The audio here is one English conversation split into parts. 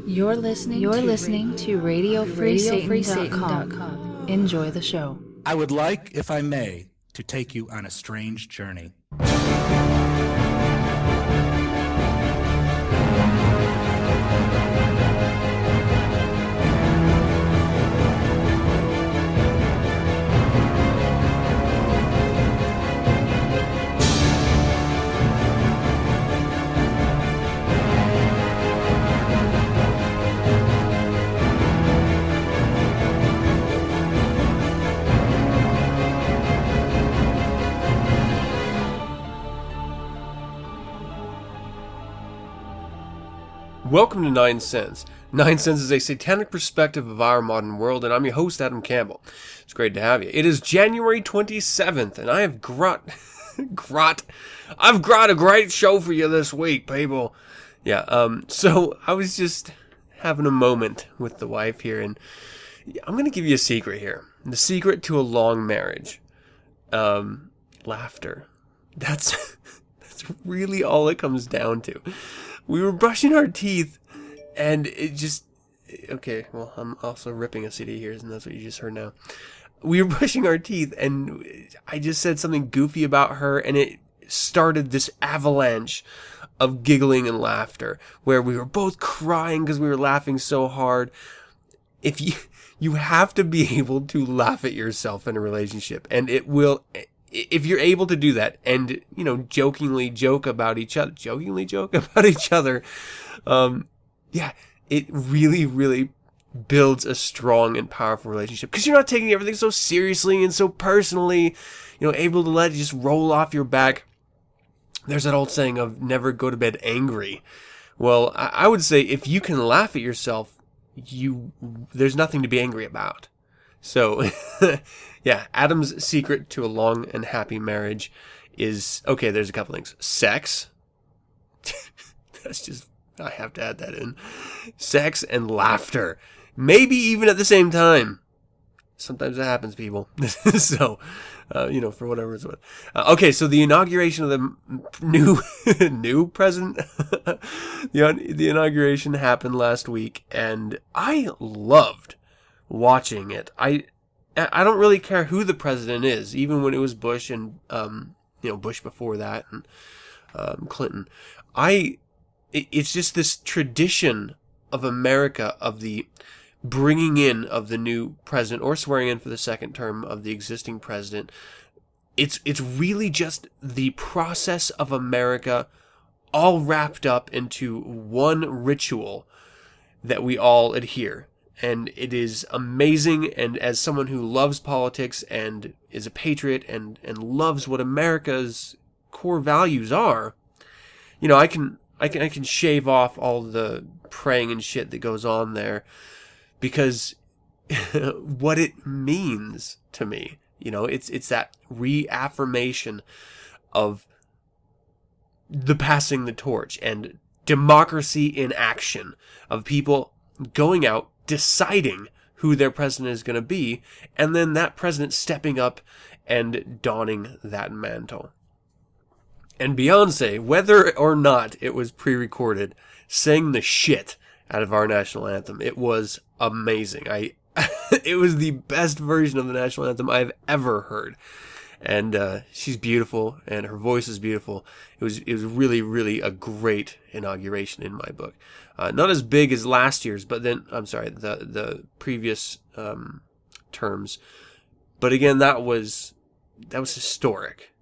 You're listening to RadioFreeSatan.com. Enjoy the show. I would like, if I may, to take you on a strange journey. Welcome to 9sense. 9sense is a satanic perspective of our modern world, and I'm your host, Adam Campbell. It's great to have you. It is January 27th, and I have I've got a great show for you this week, people. So I was just having a moment with the wife here, and I'm going to give you a secret here. The secret to a long marriage. Laughter. That's really all it comes down to. We were brushing our teeth, and it just... Okay, well, I'm also ripping a CD here, and that's what you just heard now. We were brushing our teeth, and I just said something goofy about her, and it started this avalanche of giggling and laughter, where we were both crying because we were laughing so hard. If you have to be able to laugh at yourself in a relationship, and it will... If you're able to do that and, jokingly joke about each other, it really, really builds a strong and powerful relationship because you're not taking everything so seriously and so personally, able to let it just roll off your back. There's that old saying of never go to bed angry. Well, I would say if you can laugh at yourself, there's nothing to be angry about. So, yeah, Adam's secret to a long and happy marriage is, okay, there's a couple things. Sex. I have to add that in. Sex and laughter. Maybe even at the same time. Sometimes that happens, people. So, for whatever it's worth. Okay, so the inauguration of the new president, the inauguration happened last week, and I loved watching it. I don't really care who the president is, even when it was Bush and Bush before that and Clinton. It's just this tradition of America of the bringing in of the new president or swearing in for the second term of the existing president. It's really just the process of America all wrapped up into one ritual that we all adhere. And it is amazing, and as someone who loves politics and is a patriot and loves what America's core values are, I can shave off all the praying and shit that goes on there because what it means to me, it's that reaffirmation of the passing the torch and democracy in action of people going out, deciding who their president is going to be, and then that president stepping up and donning that mantle. And Beyonce, whether or not it was pre-recorded, sang the shit out of our national anthem. It was amazing. It was the best version of the national anthem I've ever heard. And she's beautiful, and her voice is beautiful. It was really, really a great inauguration in my book. Not as big as last year's, but then, I'm sorry, the previous terms. But again, that was historic.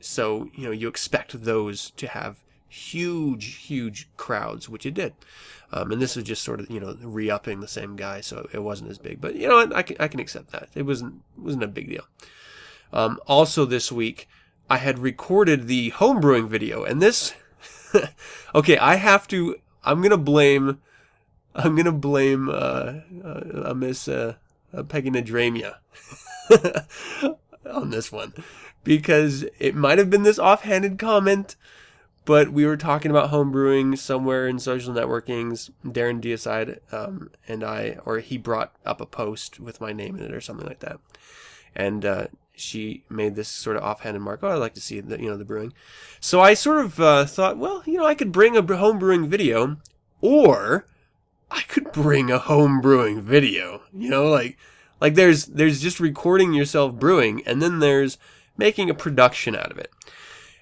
So, you expect those to have huge, huge crowds, which it did. And this was just sort of, re-upping the same guy, so it wasn't as big. But, I can accept that. It wasn't a big deal. Also this week, I had recorded the homebrewing video, and this, okay, I'm gonna blame Miss Peggy Nadramia on this one, because it might have been this offhanded comment, but we were talking about homebrewing somewhere in social networkings, Darren Deicide, he brought up a post with my name in it or something like that, and she made this sort of offhanded mark. I'd like to see the brewing. So I sort of thought, I could bring a home brewing video, or I could bring a home brewing video, like there's just recording yourself brewing, and then there's making a production out of it.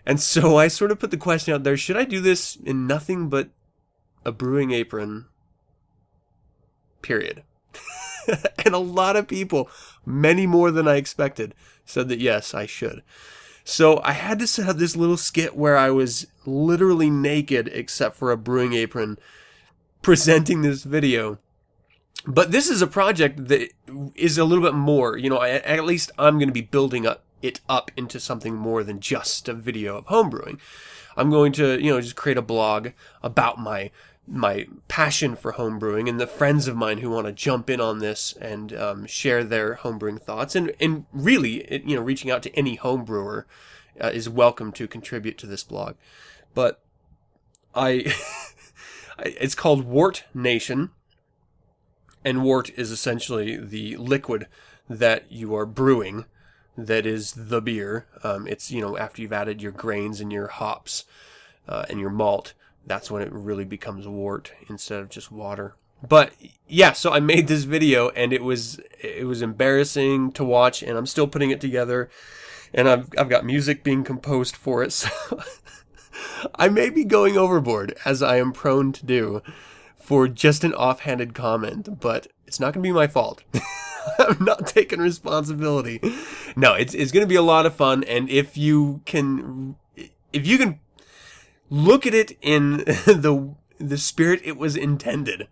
And so I sort of put the question out there, should I do this in nothing but a brewing apron? Period. And a lot of people, many more than I expected, said that yes, I should. So I had to set up this little skit where I was literally naked except for a brewing apron presenting this video. But this is a project that is a little bit more, at least I'm going to be building it up into something more than just a video of homebrewing. I'm going to, just create a blog about my passion for homebrewing and the friends of mine who want to jump in on this and share their homebrewing thoughts. And really, reaching out to any homebrewer is welcome to contribute to this blog. But it's called Wort Nation. And wort is essentially the liquid that you are brewing that is the beer. It's, after you've added your grains and your hops and your malt, that's when it really becomes wort instead of just water. But yeah, so I made this video and it was embarrassing to watch, and I'm still putting it together, and I've got music being composed for it. So I may be going overboard, as I am prone to do, for just an offhanded comment, but it's not going to be my fault. I'm not taking responsibility. No, it's going to be a lot of fun, and if you can look at it in the spirit it was intended,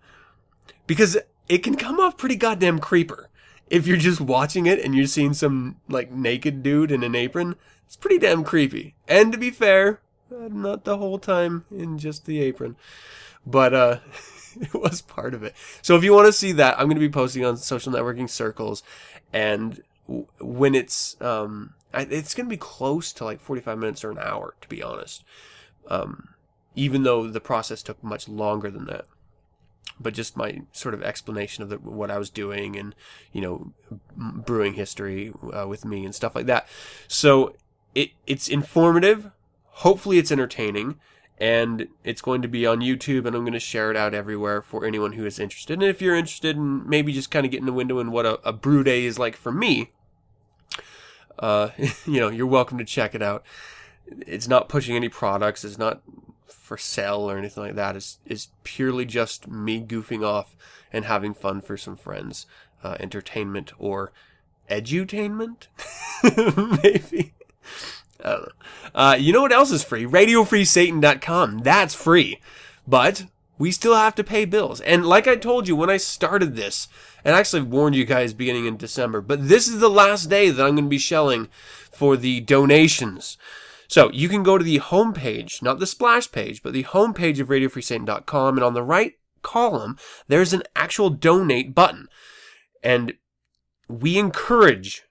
because it can come off pretty goddamn creeper. If you're just watching it and you're seeing some naked dude in an apron, it's pretty damn creepy. And to be fair, not the whole time in just the apron, but it was part of it. So if you want to see that, I'm going to be posting on social networking circles, and when it's going to be close to 45 minutes or an hour, to be honest. Even though the process took much longer than that. But just my sort of explanation of what I was doing and, brewing history with me and stuff like that. So it's informative. Hopefully it's entertaining. And it's going to be on YouTube, and I'm going to share it out everywhere for anyone who is interested. And if you're interested in maybe just kind of getting a window in what a brew day is like for me, you're welcome to check it out. It's not pushing any products. It's not for sale or anything like that. It's purely just me goofing off and having fun for some friends. Entertainment or edutainment? Maybe. I don't know. You know what else is free? RadioFreeSatan.com. That's free. But we still have to pay bills. And like I told you when I started this, and I actually warned you guys beginning in December, but this is the last day that I'm going to be shelling for the donations. So you can go to the homepage, not the splash page, but the homepage of RadioFreeSatan.com, and on the right column, there's an actual donate button. And we encourage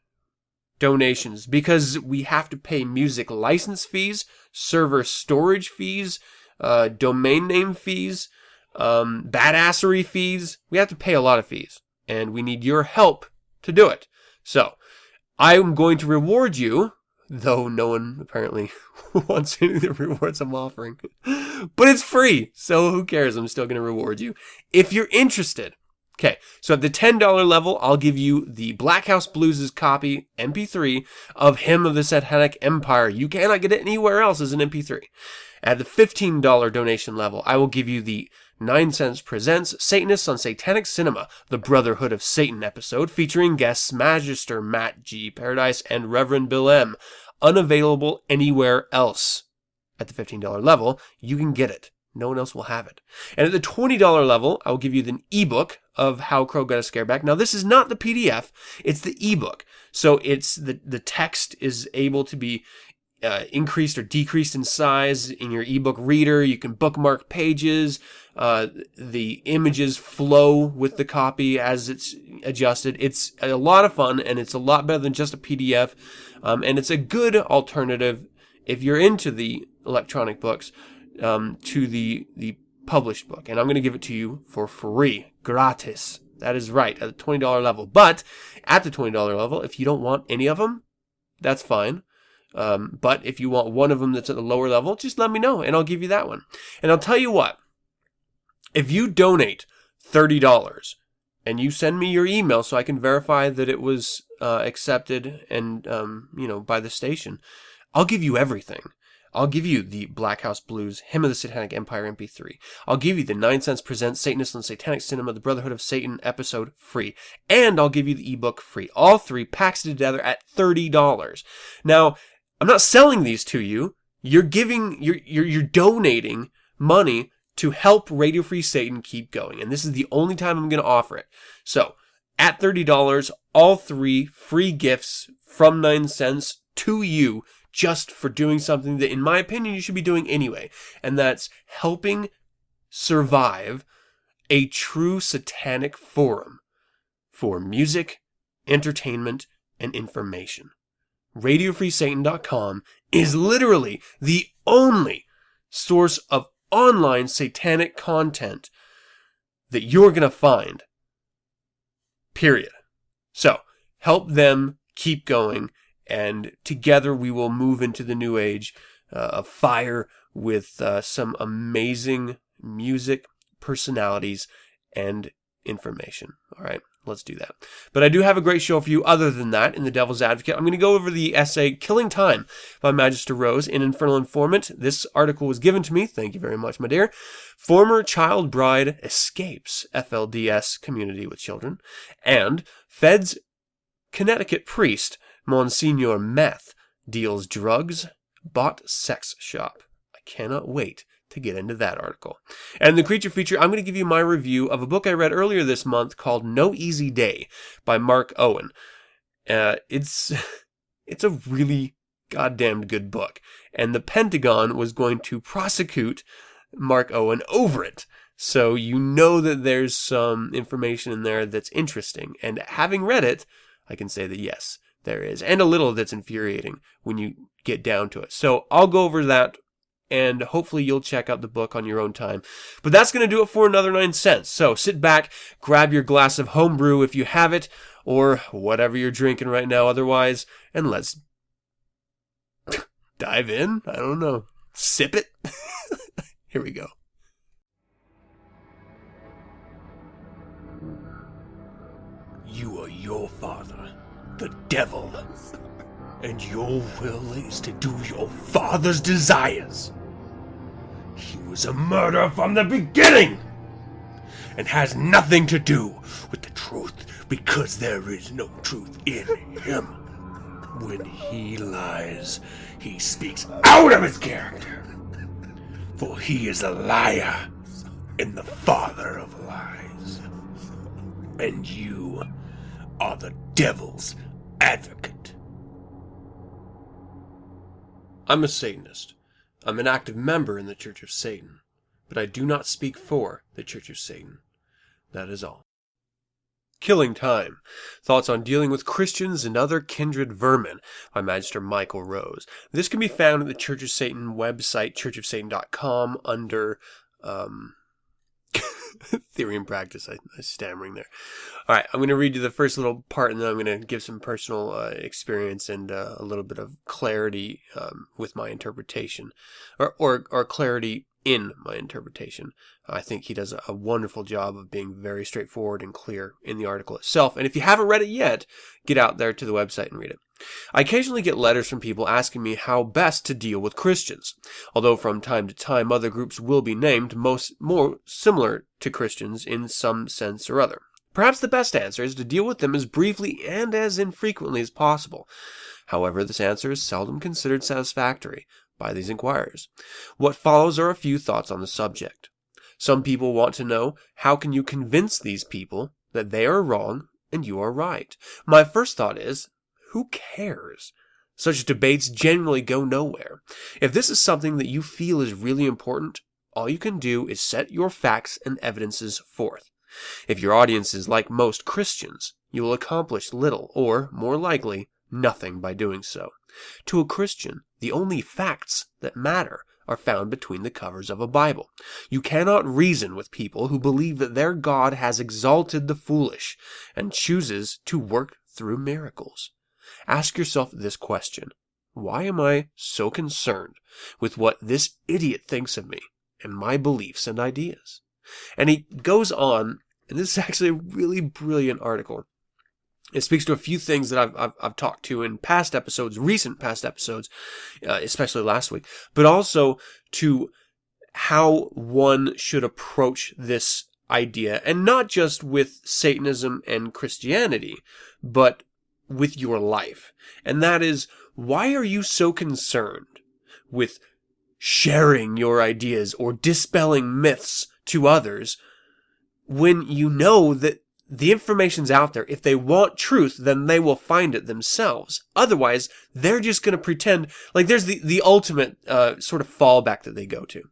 donations because we have to pay music license fees, server storage fees, domain name fees, badassery fees. We have to pay a lot of fees, and we need your help to do it. So I'm going to reward you, though no one apparently wants any of the rewards I'm offering. But it's free, so who cares? I'm still going to reward you if you're interested. Okay, so at the $10 level, I'll give you the Black House Blues' copy, MP3, of Hymn of the Satanic Empire. You cannot get it anywhere else as an MP3. At the $15 donation level, I will give you the 9sense Presents Satanists on Satanic Cinema, the Brotherhood of Satan episode, featuring guests Magister Matt G. Paradise and Reverend Bill M. Unavailable anywhere else. At the $15 level, you can get it. No one else will have it. And at the $20 level, I will give you the ebook of How Crow Got a Scare Back. Now, this is not the PDF. It's the ebook. So it's the text is able to be increased or decreased in size in your ebook reader. You can bookmark pages. The images flow with the copy as it's adjusted. It's a lot of fun, and it's a lot better than just a PDF. And it's a good alternative if you're into the electronic books to the published book. And I'm going to give it to you for free, gratis. That is right, at the $20 level. But at the $20 level, if you don't want any of them, that's fine. But if you want one of them that's at the lower level, just let me know, and I'll give you that one. And I'll tell you what, if you donate $30. And you send me your email so I can verify that it was accepted and, by the station. I'll give you everything. I'll give you the Black House Blues, Hymn of the Satanic Empire MP3. I'll give you the 9sense Presents Satanist and Satanic Cinema, The Brotherhood of Satan episode free. And I'll give you the ebook free. All three packaged together at $30. Now, I'm not selling these to you. You're donating money to help Radio Free Satan keep going. And this is the only time I'm going to offer it. So, at $30, all three free gifts from 9sense to you, just for doing something that, in my opinion, you should be doing anyway. And that's helping survive a true satanic forum for music, entertainment, and information. RadioFreeSatan.com is literally the only source of online satanic content that you're going to find. Period. So, help them keep going, and together we will move into the new age of fire with some amazing music, personalities, and information. All right, let's do that. But I do have a great show for you other than that in The Devil's Advocate. I'm going to go over the essay Killing Time by Magister Rose in Infernal Informant. This article was given to me, thank you very much, my dear. Former child bride escapes FLDS community with children. And Feds Connecticut priest Monsignor Meth deals drugs, bought sex shop. I cannot wait to get into that article. And the creature feature, I'm going to give you my review of a book I read earlier this month called No Easy Day by Mark Owen. It's a really goddamn good book. And the Pentagon was going to prosecute Mark Owen over it. So you know that there's some information in there that's interesting. And having read it, I can say that yes, there is. And a little that's infuriating when you get down to it. So I'll go over that, and hopefully you'll check out the book on your own time. But that's going to do it for another 9 cents. So sit back, grab your glass of homebrew if you have it, or whatever you're drinking right now otherwise, and let's dive in. I don't know. Sip it. Here we go. You are your father, the devil, and your will is to do your father's desires. He was a murderer from the beginning, and has nothing to do with the truth, because there is no truth in him. When he lies, he speaks out of his character, for he is a liar and the father of lies. And you are the devil's advocate. I'm a Satanist. I'm an active member in the Church of Satan, but I do not speak for the Church of Satan. That is all. Killing Time. Thoughts on dealing with Christians and other kindred vermin by Magister Michael Rose. This can be found at the Church of Satan website, churchofsatan.com, under Theory and Practice. I'm stammering there. All right, I'm going to read you the first little part, and then I'm going to give some personal experience and a little bit of clarity with my interpretation, or clarity in my interpretation. I think he does a wonderful job of being very straightforward and clear in the article itself. And if you haven't read it yet, get out there to the website and read it. I occasionally get letters from people asking me how best to deal with Christians, although from time to time other groups will be named more similar to Christians in some sense or other. Perhaps the best answer is to deal with them as briefly and as infrequently as possible. However, this answer is seldom considered satisfactory by these inquirers. What follows are a few thoughts on the subject. Some people want to know, how can you convince these people that they are wrong and you are right? My first thought is, who cares? Such debates generally go nowhere. If this is something that you feel is really important, all you can do is set your facts and evidences forth. If your audience is like most Christians, you will accomplish little, or, more likely, nothing by doing so. To a Christian, the only facts that matter are found between the covers of a Bible. You cannot reason with people who believe that their God has exalted the foolish and chooses to work through miracles. Ask yourself this question: why am I so concerned with what this idiot thinks of me and my beliefs and ideas? And he goes on And this is actually a really brilliant article. It speaks to a few things that I've talked to in past episodes, recent past episodes, especially last week, but also to how one should approach this idea, and not just with Satanism and Christianity, but with your life. And that is, why are you so concerned with sharing your ideas or dispelling myths to others when you know that the information's out there? If they want truth, then they will find it themselves. Otherwise, they're just going to pretend like there's the ultimate sort of fallback that they go to.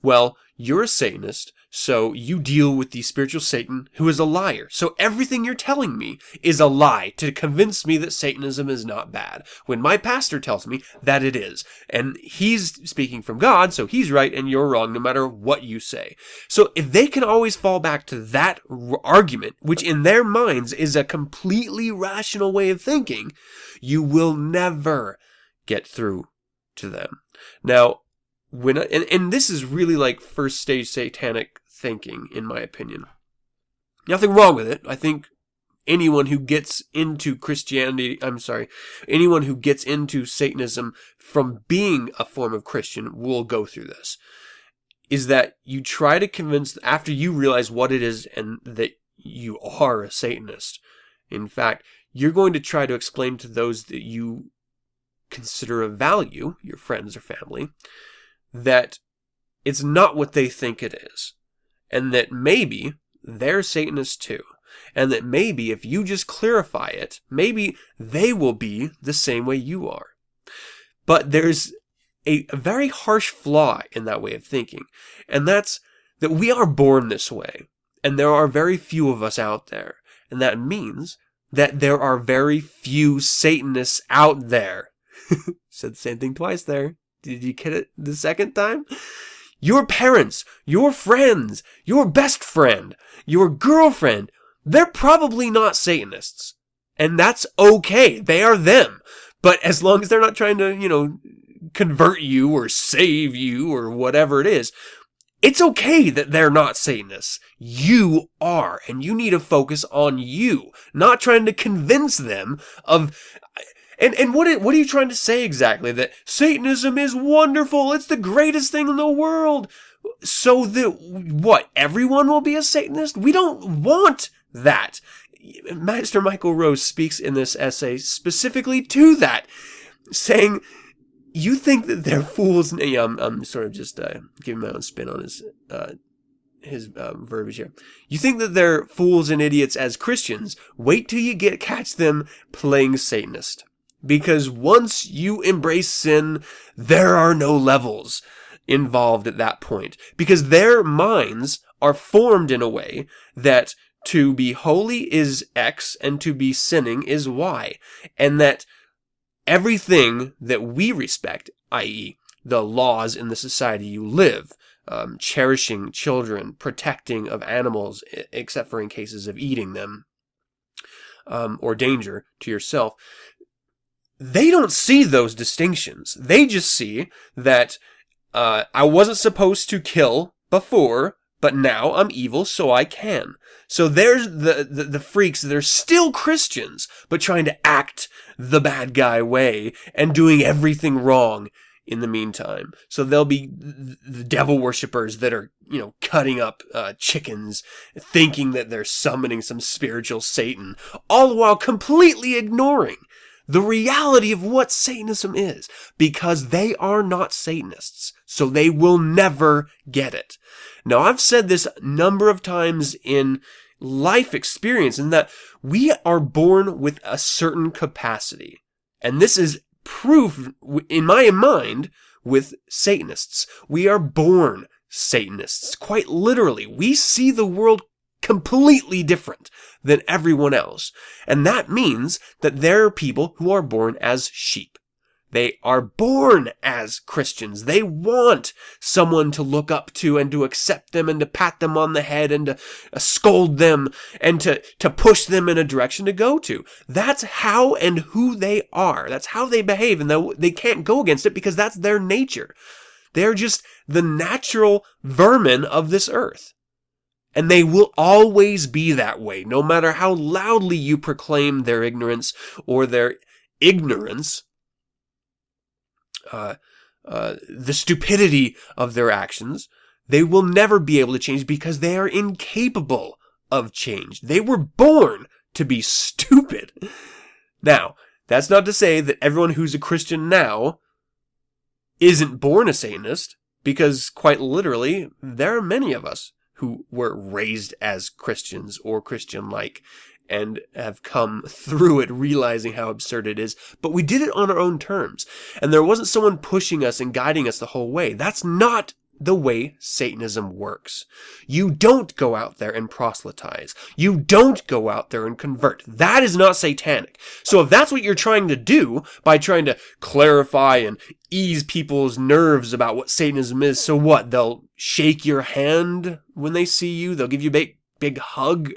Well, you're a Satanist, so you deal with the spiritual Satan, who is a liar. So everything you're telling me is a lie to convince me that Satanism is not bad, when my pastor tells me that it is. And he's speaking from God, so he's right and you're wrong no matter what you say. So if they can always fall back to that argument, which in their minds is a completely rational way of thinking, you will never get through to them. Now, and this is really like first stage satanic thinking, in my opinion. Nothing wrong with it. I think anyone who gets into anyone who gets into Satanism from being a form of Christian will go through this. Is that you try to convince, after you realize what it is and that you are a Satanist, in fact, you're going to try to explain to those that you consider of value, your friends or family, that it's not what they think it is, and that maybe they're Satanists too, and that maybe if you just clarify it, maybe they will be the same way you are. But there's a very harsh flaw in that way of thinking, and that's that we are born this way, and there are very few of us out there, and that means that there are very few Satanists out there. Said the same thing twice there. Did you get it the second time? Your parents, your friends, your best friend, your girlfriend, they're probably not Satanists. And that's okay. They are them. But as long as they're not trying to, convert you or save you or whatever it is, it's okay that they're not Satanists. You are. And you need to focus on you, not trying to convince them of... And what are you trying to say exactly? That Satanism is wonderful. It's the greatest thing in the world. So that, what, everyone will be a Satanist? We don't want that. Magister Michael Rose speaks in this essay specifically to that, saying, you think that they're fools. Yeah, I'm sort of just giving my own spin on his verbiage here. You think that they're fools and idiots as Christians. Wait till you catch them playing Satanist. Because once you embrace sin, there are no levels involved at that point. Because their minds are formed in a way that to be holy is X and to be sinning is Y. And that everything that we respect, i.e., the laws in the society you live, cherishing children, protecting of animals, except for in cases of eating them, or danger to yourself, they don't see those distinctions. They just see that I wasn't supposed to kill before, but now I'm evil, so I can. So there's the freaks that are still Christians, but trying to act the bad guy way and doing everything wrong in the meantime. So there'll be the devil worshippers that are, cutting up chickens, thinking that they're summoning some spiritual Satan, all the while completely ignoring the reality of what Satanism is, because they are not Satanists, so they will never get it. Now, I've said this a number of times in life experience, in that we are born with a certain capacity, and this is proof, in my mind, with Satanists. We are born Satanists, quite literally. We see the world completely different than everyone else. And that means that there are people who are born as sheep. They are born as Christians. They want someone to look up to and to accept them and to pat them on the head and to scold them and to push them in a direction to go to. That's how and who they are. That's how they behave, and they can't go against it because that's their nature. They're just the natural vermin of this earth. And they will always be that way, no matter how loudly you proclaim their ignorance or their ignorance, the stupidity of their actions. They will never be able to change because they are incapable of change. They were born to be stupid. Now, that's not to say that everyone who's a Christian now isn't born a Satanist, because quite literally, there are many of us who were raised as Christians or Christian-like and have come through it realizing how absurd it is, but we did it on our own terms. And there wasn't someone pushing us and guiding us the whole way. That's not the way Satanism works. You don't go out there and proselytize. You don't go out there and convert. That is not satanic. So if that's what you're trying to do by trying to clarify and ease people's nerves about what Satanism is, so what? They'll shake your hand when they see you. They'll give you a big hug.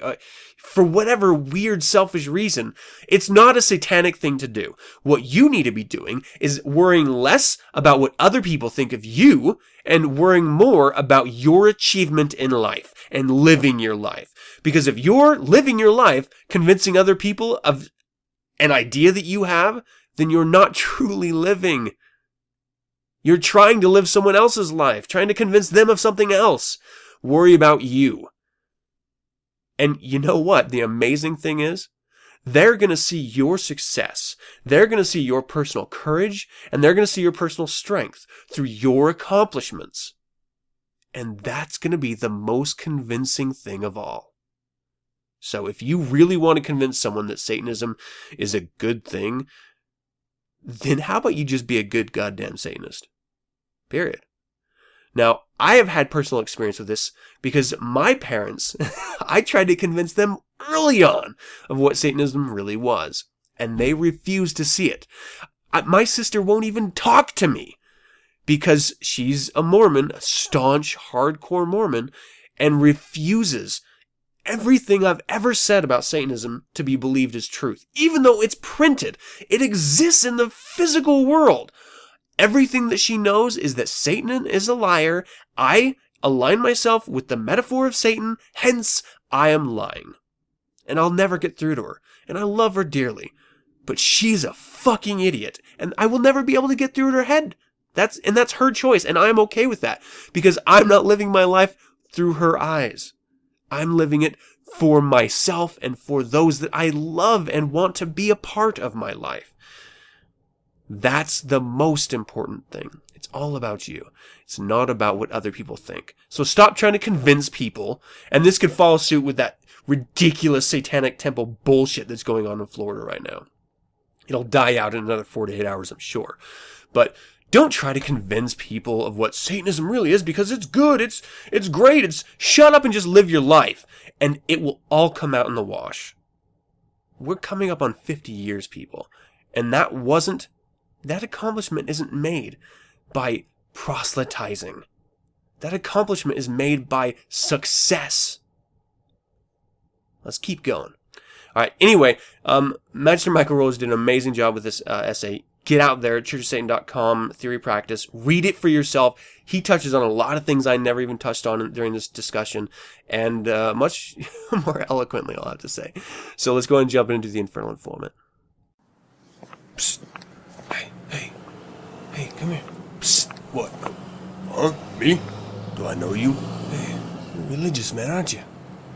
For whatever weird, selfish reason, it's not a satanic thing to do. What you need to be doing is worrying less about what other people think of you and worrying more about your achievement in life and living your life. Because if you're living your life convincing other people of an idea that you have, then you're not truly living. You're trying to live someone else's life, trying to convince them of something else. Worry about you. And you know what? The amazing thing is, they're going to see your success. They're going to see your personal courage, and they're going to see your personal strength through your accomplishments. And that's going to be the most convincing thing of all. So if you really want to convince someone that Satanism is a good thing, then how about you just be a good goddamn Satanist? Period. Now, I have had personal experience with this because my parents, I tried to convince them early on of what Satanism really was, and they refused to see it. My sister won't even talk to me because she's a Mormon, a staunch, hardcore Mormon, and refuses everything I've ever said about Satanism to be believed as truth, even though it's printed. It exists in the physical world. Everything that she knows is that Satan is a liar. I align myself with the metaphor of Satan, hence I am lying. And I'll never get through to her. And I love her dearly. But she's a fucking idiot. And I will never be able to get through to her head. That's her choice. And I'm okay with that. Because I'm not living my life through her eyes. I'm living it for myself and for those that I love and want to be a part of my life. That's the most important thing. It's all about you. It's not about what other people think. So stop trying to convince people. And this could follow suit with that ridiculous satanic temple bullshit that's going on in Florida right now. It'll die out in another 4 to 8 hours, I'm sure. But don't try to convince people of what Satanism really is because it's good, it's great, shut up and just live your life. And it will all come out in the wash. We're coming up on 50 years, people. And that accomplishment isn't made by proselytizing. That accomplishment is made by success. Let's keep going. All right. Anyway, Magister Michael Rose did an amazing job with this essay. Get out there, churchofsatan.com, Theory Practice. Read it for yourself. He touches on a lot of things I never even touched on during this discussion, and much more eloquently, I'll have to say. So let's go ahead and jump into the Infernal Informant. Psst. Hey, come here. Psst. What? Huh? Me? Do I know you? Hey, you're a religious man, aren't you?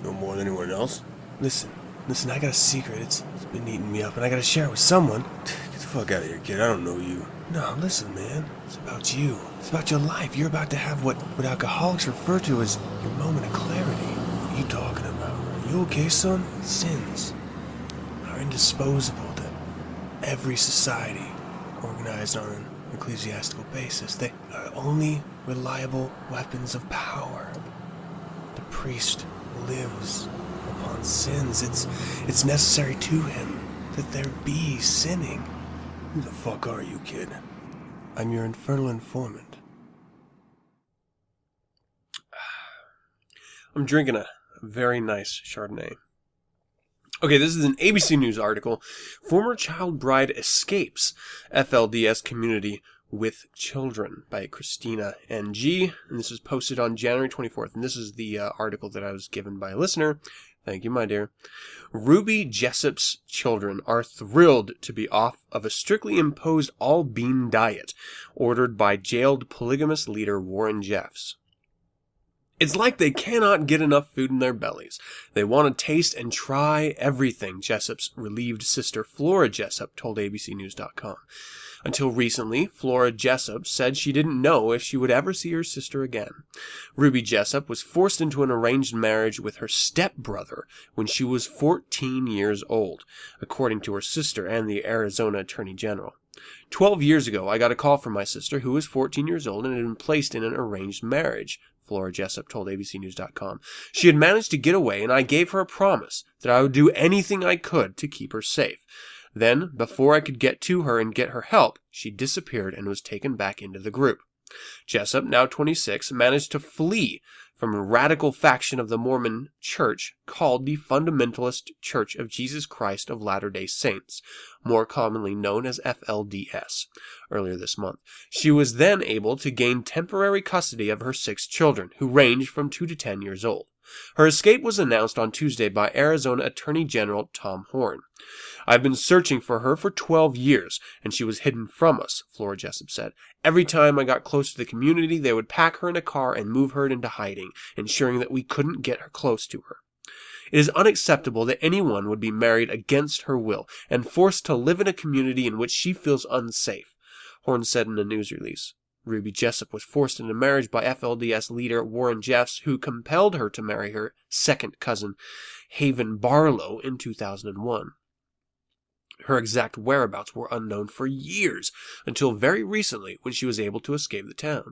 No more than anyone else. Listen, I got a secret. It's been eating me up, and I gotta share it with someone. Get the fuck out of here, kid. I don't know you. No, listen, man. It's about you. It's about your life. You're about to have what alcoholics refer to as your moment of clarity. What are you talking about? Are you okay, son? Sins are indisposable to every society organized on an ecclesiastical basis. They are only reliable weapons of power. The priest lives upon sins. It's necessary to him that there be sinning. Who the fuck are you, kid? I'm your Infernal Informant. I'm drinking a very nice Chardonnay. Okay, this is an ABC News article. Former child bride escapes FLDS community with Children by Christina N.G. And this was posted on January 24th. And this is the article that I was given by a listener. Thank you, my dear. Ruby Jessup's children are thrilled to be off of a strictly imposed all-bean diet ordered by jailed polygamous leader Warren Jeffs. It's like they cannot get enough food in their bellies. They want to taste and try everything, Jessup's relieved sister Flora Jessup told ABCnews.com. Until recently, Flora Jessup said she didn't know if she would ever see her sister again. Ruby Jessup was forced into an arranged marriage with her stepbrother when she was 14 years old, according to her sister and the Arizona Attorney General. 12 years ago, I got a call from my sister, who was 14 years old and had been placed in an arranged marriage, Flora Jessup told ABCnews.com. She had managed to get away, and I gave her a promise that I would do anything I could to keep her safe. Then, before I could get to her and get her help, she disappeared and was taken back into the group. Jessup, now 26, managed to flee from a radical faction of the Mormon Church called the Fundamentalist Church of Jesus Christ of Latter-day Saints, more commonly known as FLDS, earlier this month. She was then able to gain temporary custody of her 6 children, who range from 2 to 10 years old. Her escape was announced on Tuesday by Arizona Attorney General Tom Horn. I've been searching for her for 12 years, and she was hidden from us, Flora Jessup said. Every time I got close to the community, they would pack her in a car and move her into hiding, ensuring that we couldn't get her close to her. It is unacceptable that anyone would be married against her will and forced to live in a community in which she feels unsafe, Horn said in a news release. Ruby Jessup was forced into marriage by FLDS leader Warren Jeffs, who compelled her to marry her second cousin, Haven Barlow, in 2001. Her exact whereabouts were unknown for years, until very recently when she was able to escape the town.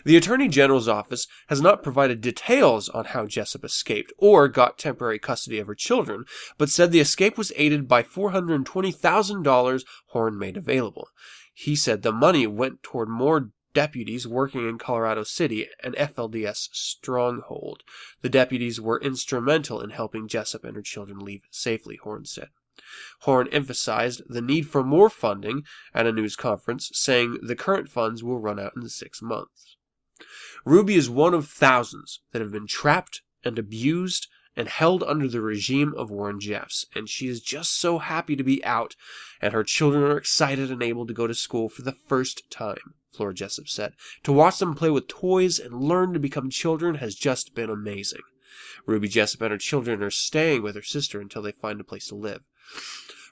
The Attorney General's office has not provided details on how Jessup escaped or got temporary custody of her children, but said the escape was aided by $420,000 Horn made available. He said the money went toward more deputies working in Colorado City, an FLDS stronghold. The deputies were instrumental in helping Jessup and her children leave safely, Horn said. Horn emphasized the need for more funding at a news conference, saying the current funds will run out in 6 months. Ruby is one of thousands that have been trapped and abused and held under the regime of Warren Jeffs, and she is just so happy to be out, and her children are excited and able to go to school for the first time, Flora Jessup said. To watch them play with toys and learn to become children has just been amazing. Ruby Jessup and her children are staying with her sister until they find a place to live.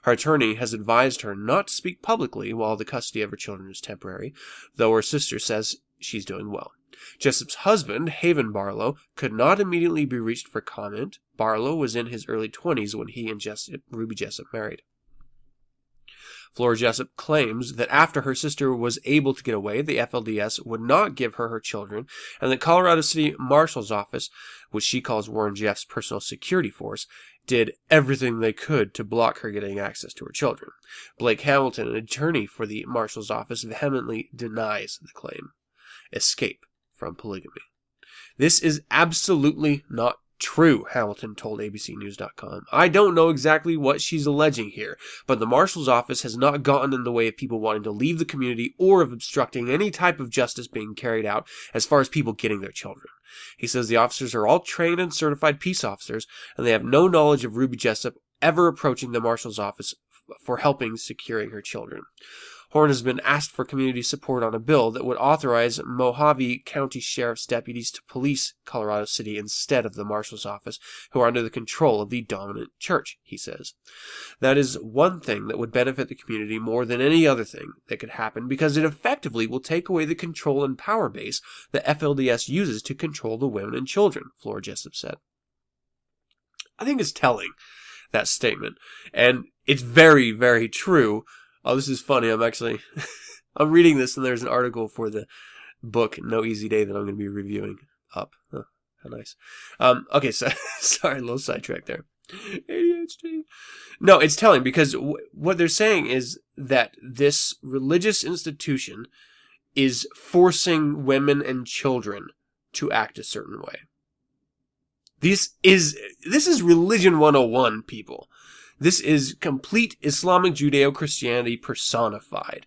Her attorney has advised her not to speak publicly while the custody of her children is temporary, though her sister says she's doing well. Jessup's husband, Haven Barlow, could not immediately be reached for comment. Barlow was in his early 20s when he and Ruby Jessup married. Flora Jessup claims that after her sister was able to get away, the FLDS would not give her her children, and the Colorado City Marshal's Office, which she calls Warren Jeffs' personal security force, did everything they could to block her getting access to her children. Blake Hamilton, an attorney for the Marshal's Office, vehemently denies the claim. Escape from polygamy. This is absolutely not true, Hamilton told ABCnews.com. I don't know exactly what she's alleging here, but the Marshal's Office has not gotten in the way of people wanting to leave the community or of obstructing any type of justice being carried out as far as people getting their children. He says the officers are all trained and certified peace officers, and they have no knowledge of Ruby Jessup ever approaching the Marshal's Office for helping securing her children. Horn has been asked for community support on a bill that would authorize Mojave County Sheriff's deputies to police Colorado City instead of the Marshal's Office, who are under the control of the dominant church, he says. That is one thing that would benefit the community more than any other thing that could happen, because it effectively will take away the control and power base that FLDS uses to control the women and children, Flora Jessup said. I think it's telling, that statement, and it's very, very true. Oh, this is funny. I'm reading this, and there's an article for the book No Easy Day that I'm going to be reviewing up. Oh, how nice. Okay, so sorry, a little sidetrack there. ADHD. No, it's telling because what they're saying is that this religious institution is forcing women and children to act a certain way. This is Religion 101, people. This is complete Islamic Judeo-Christianity personified.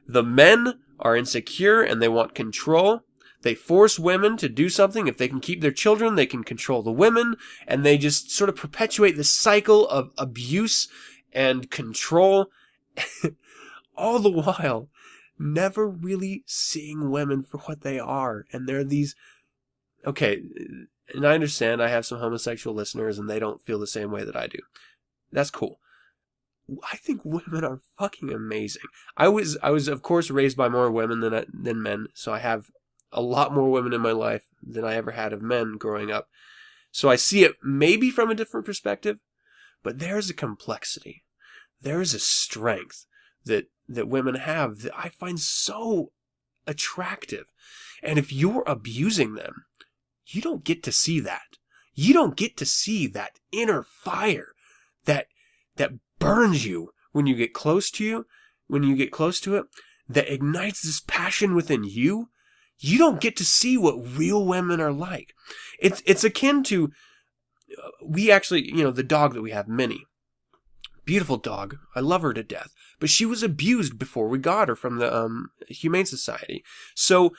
The men are insecure and they want control. They force women to do something. If they can keep their children, they can control the women. And they just sort of perpetuate this cycle of abuse and control. All the while, never really seeing women for what they are. And they're these... Okay, and I understand I have some homosexual listeners and they don't feel the same way that I do. That's cool. I think women are fucking amazing. I was of course raised by more women than men, so I have a lot more women in my life than I ever had of men growing up. So I see it maybe from a different perspective, but there's a complexity. There is a strength that women have that I find so attractive. And if you're abusing them, you don't get to see that. You don't get to see that inner fire that burns you when you get close to it, that ignites this passion within you. You don't get to see what real women are like. It's akin to, we actually, the dog that we have, Minnie. Beautiful dog. I love her to death. But she was abused before we got her from the Humane Society. So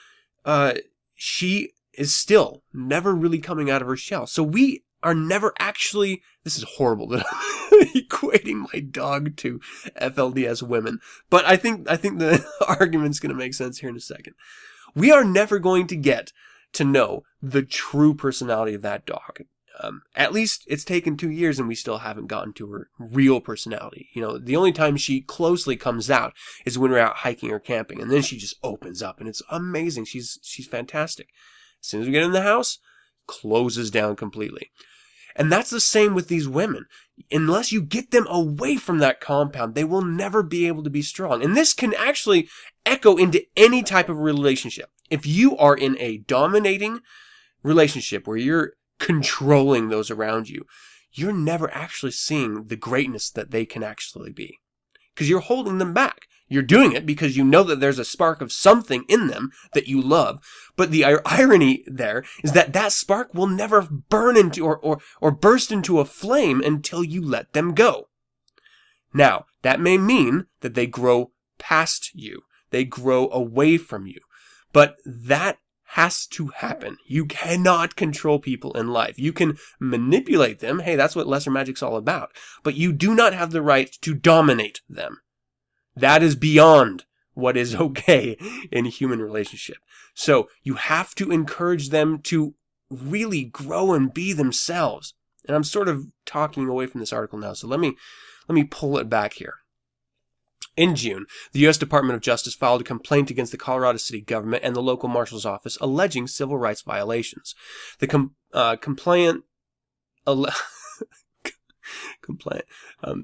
she is still never really coming out of her shell. So we are never actually, this is horrible that I'm equating my dog to FLDS women, but I think the argument's going to make sense here in a second. We are never going to get to know the true personality of that dog. At least it's taken 2 years and we still haven't gotten to her real personality. The only time she closely comes out is when we're out hiking or camping, and then she just opens up and it's amazing. She's fantastic. As soon as we get in the house, closes down completely. And that's the same with these women. Unless you get them away from that compound, they will never be able to be strong. And this can actually echo into any type of relationship. If you are in a dominating relationship where you're controlling those around you, you're never actually seeing the greatness that they can actually be. Because you're holding them back. You're doing it because you know that there's a spark of something in them that you love. But the irony there is that spark will never burn into or burst into a flame until you let them go. Now, that may mean that they grow past you. They grow away from you. But that has to happen. You cannot control people in life. You can manipulate them. Hey, that's what lesser magic's all about. But you do not have the right to dominate them. That is beyond what is okay in a human relationship. So you have to encourage them to really grow and be themselves. And I'm sort of talking away from this article now, so let me pull it back here. In June, the U.S. Department of Justice filed a complaint against the Colorado City government and the local marshal's office alleging civil rights violations. The complaint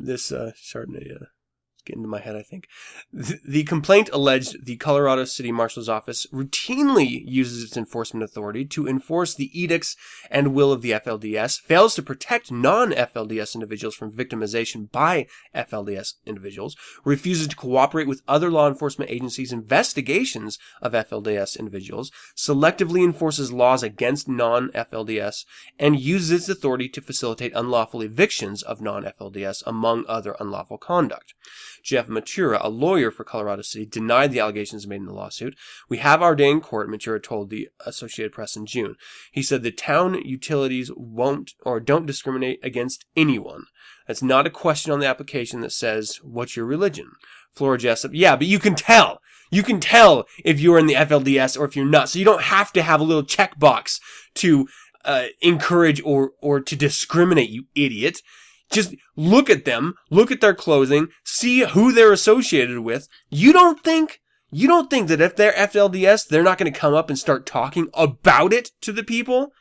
this Chardonnay get into my head, I think. The complaint alleged the Colorado City Marshal's Office routinely uses its enforcement authority to enforce the edicts and will of the FLDS, fails to protect non-FLDS individuals from victimization by FLDS individuals, refuses to cooperate with other law enforcement agencies' investigations of FLDS individuals, selectively enforces laws against non-FLDS, and uses its authority to facilitate unlawful evictions of non-FLDS, among other unlawful conduct. Jeff Matura, a lawyer for Colorado City, denied the allegations made in the lawsuit. We have our day in court, Matura told the Associated Press in June. He said the town utilities won't or don't discriminate against anyone. That's not a question on the application that says, what's your religion? Flora Jessup, yeah, but you can tell. You can tell if you're in the FLDS or if you're not. So you don't have to have a little checkbox to encourage or to discriminate, you idiot. Just look at them, look at their clothing, see who they're associated with. You don't think that if they're FLDS, they're not going to come up and start talking about it to the people?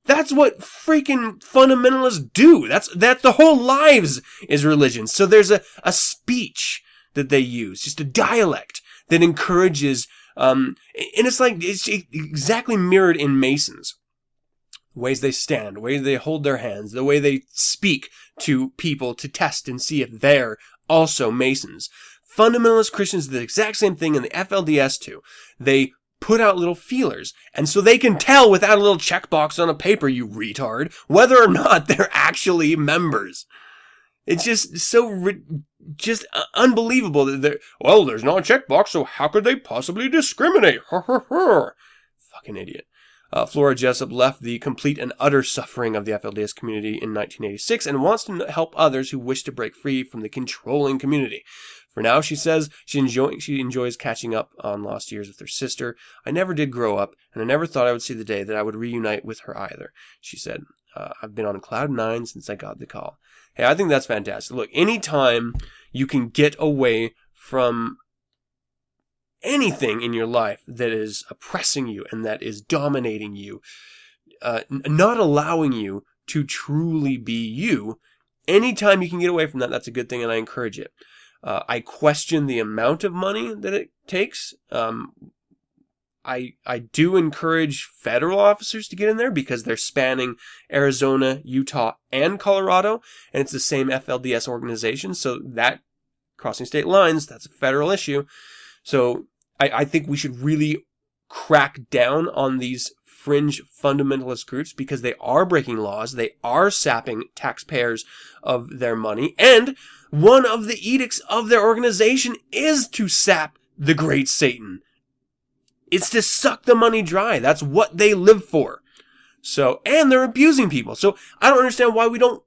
That's what freaking fundamentalists do. That's the whole lives is religion. So there's a speech that they use, just a dialect that encourages, and it's exactly mirrored in Masons. Ways they stand, the way they hold their hands, the way they speak to people to test and see if they're also Masons. Fundamentalist Christians do the exact same thing in the FLDS too. They put out little feelers, and so they can tell without a little checkbox on a paper, you retard, whether or not they're actually members. It's just so just unbelievable that there's no checkbox, so how could they possibly discriminate? Fucking idiot. Flora Jessup left the complete and utter suffering of the FLDS community in 1986 and wants to help others who wish to break free from the controlling community. For now, she says she enjoys catching up on lost years with her sister. I never did grow up, and I never thought I would see the day that I would reunite with her either, she said. I've been on cloud 9 since I got the call. Hey, I think that's fantastic. Look, anytime you can get away from anything in your life that is oppressing you and that is dominating you, not allowing you to truly be you, anytime you can get away from that, that's a good thing, and I encourage it. I question the amount of money that it takes. I do encourage federal officers to get in there because they're spanning Arizona, Utah, and Colorado, and it's the same FLDS organization, so that crossing state lines, that's a federal issue. So I think we should really crack down on these fringe fundamentalist groups because they are breaking laws, they are sapping taxpayers of their money, and one of the edicts of their organization is to sap the great Satan. It's to suck the money dry. That's what they live for. So, and they're abusing people. So I don't understand why we don't.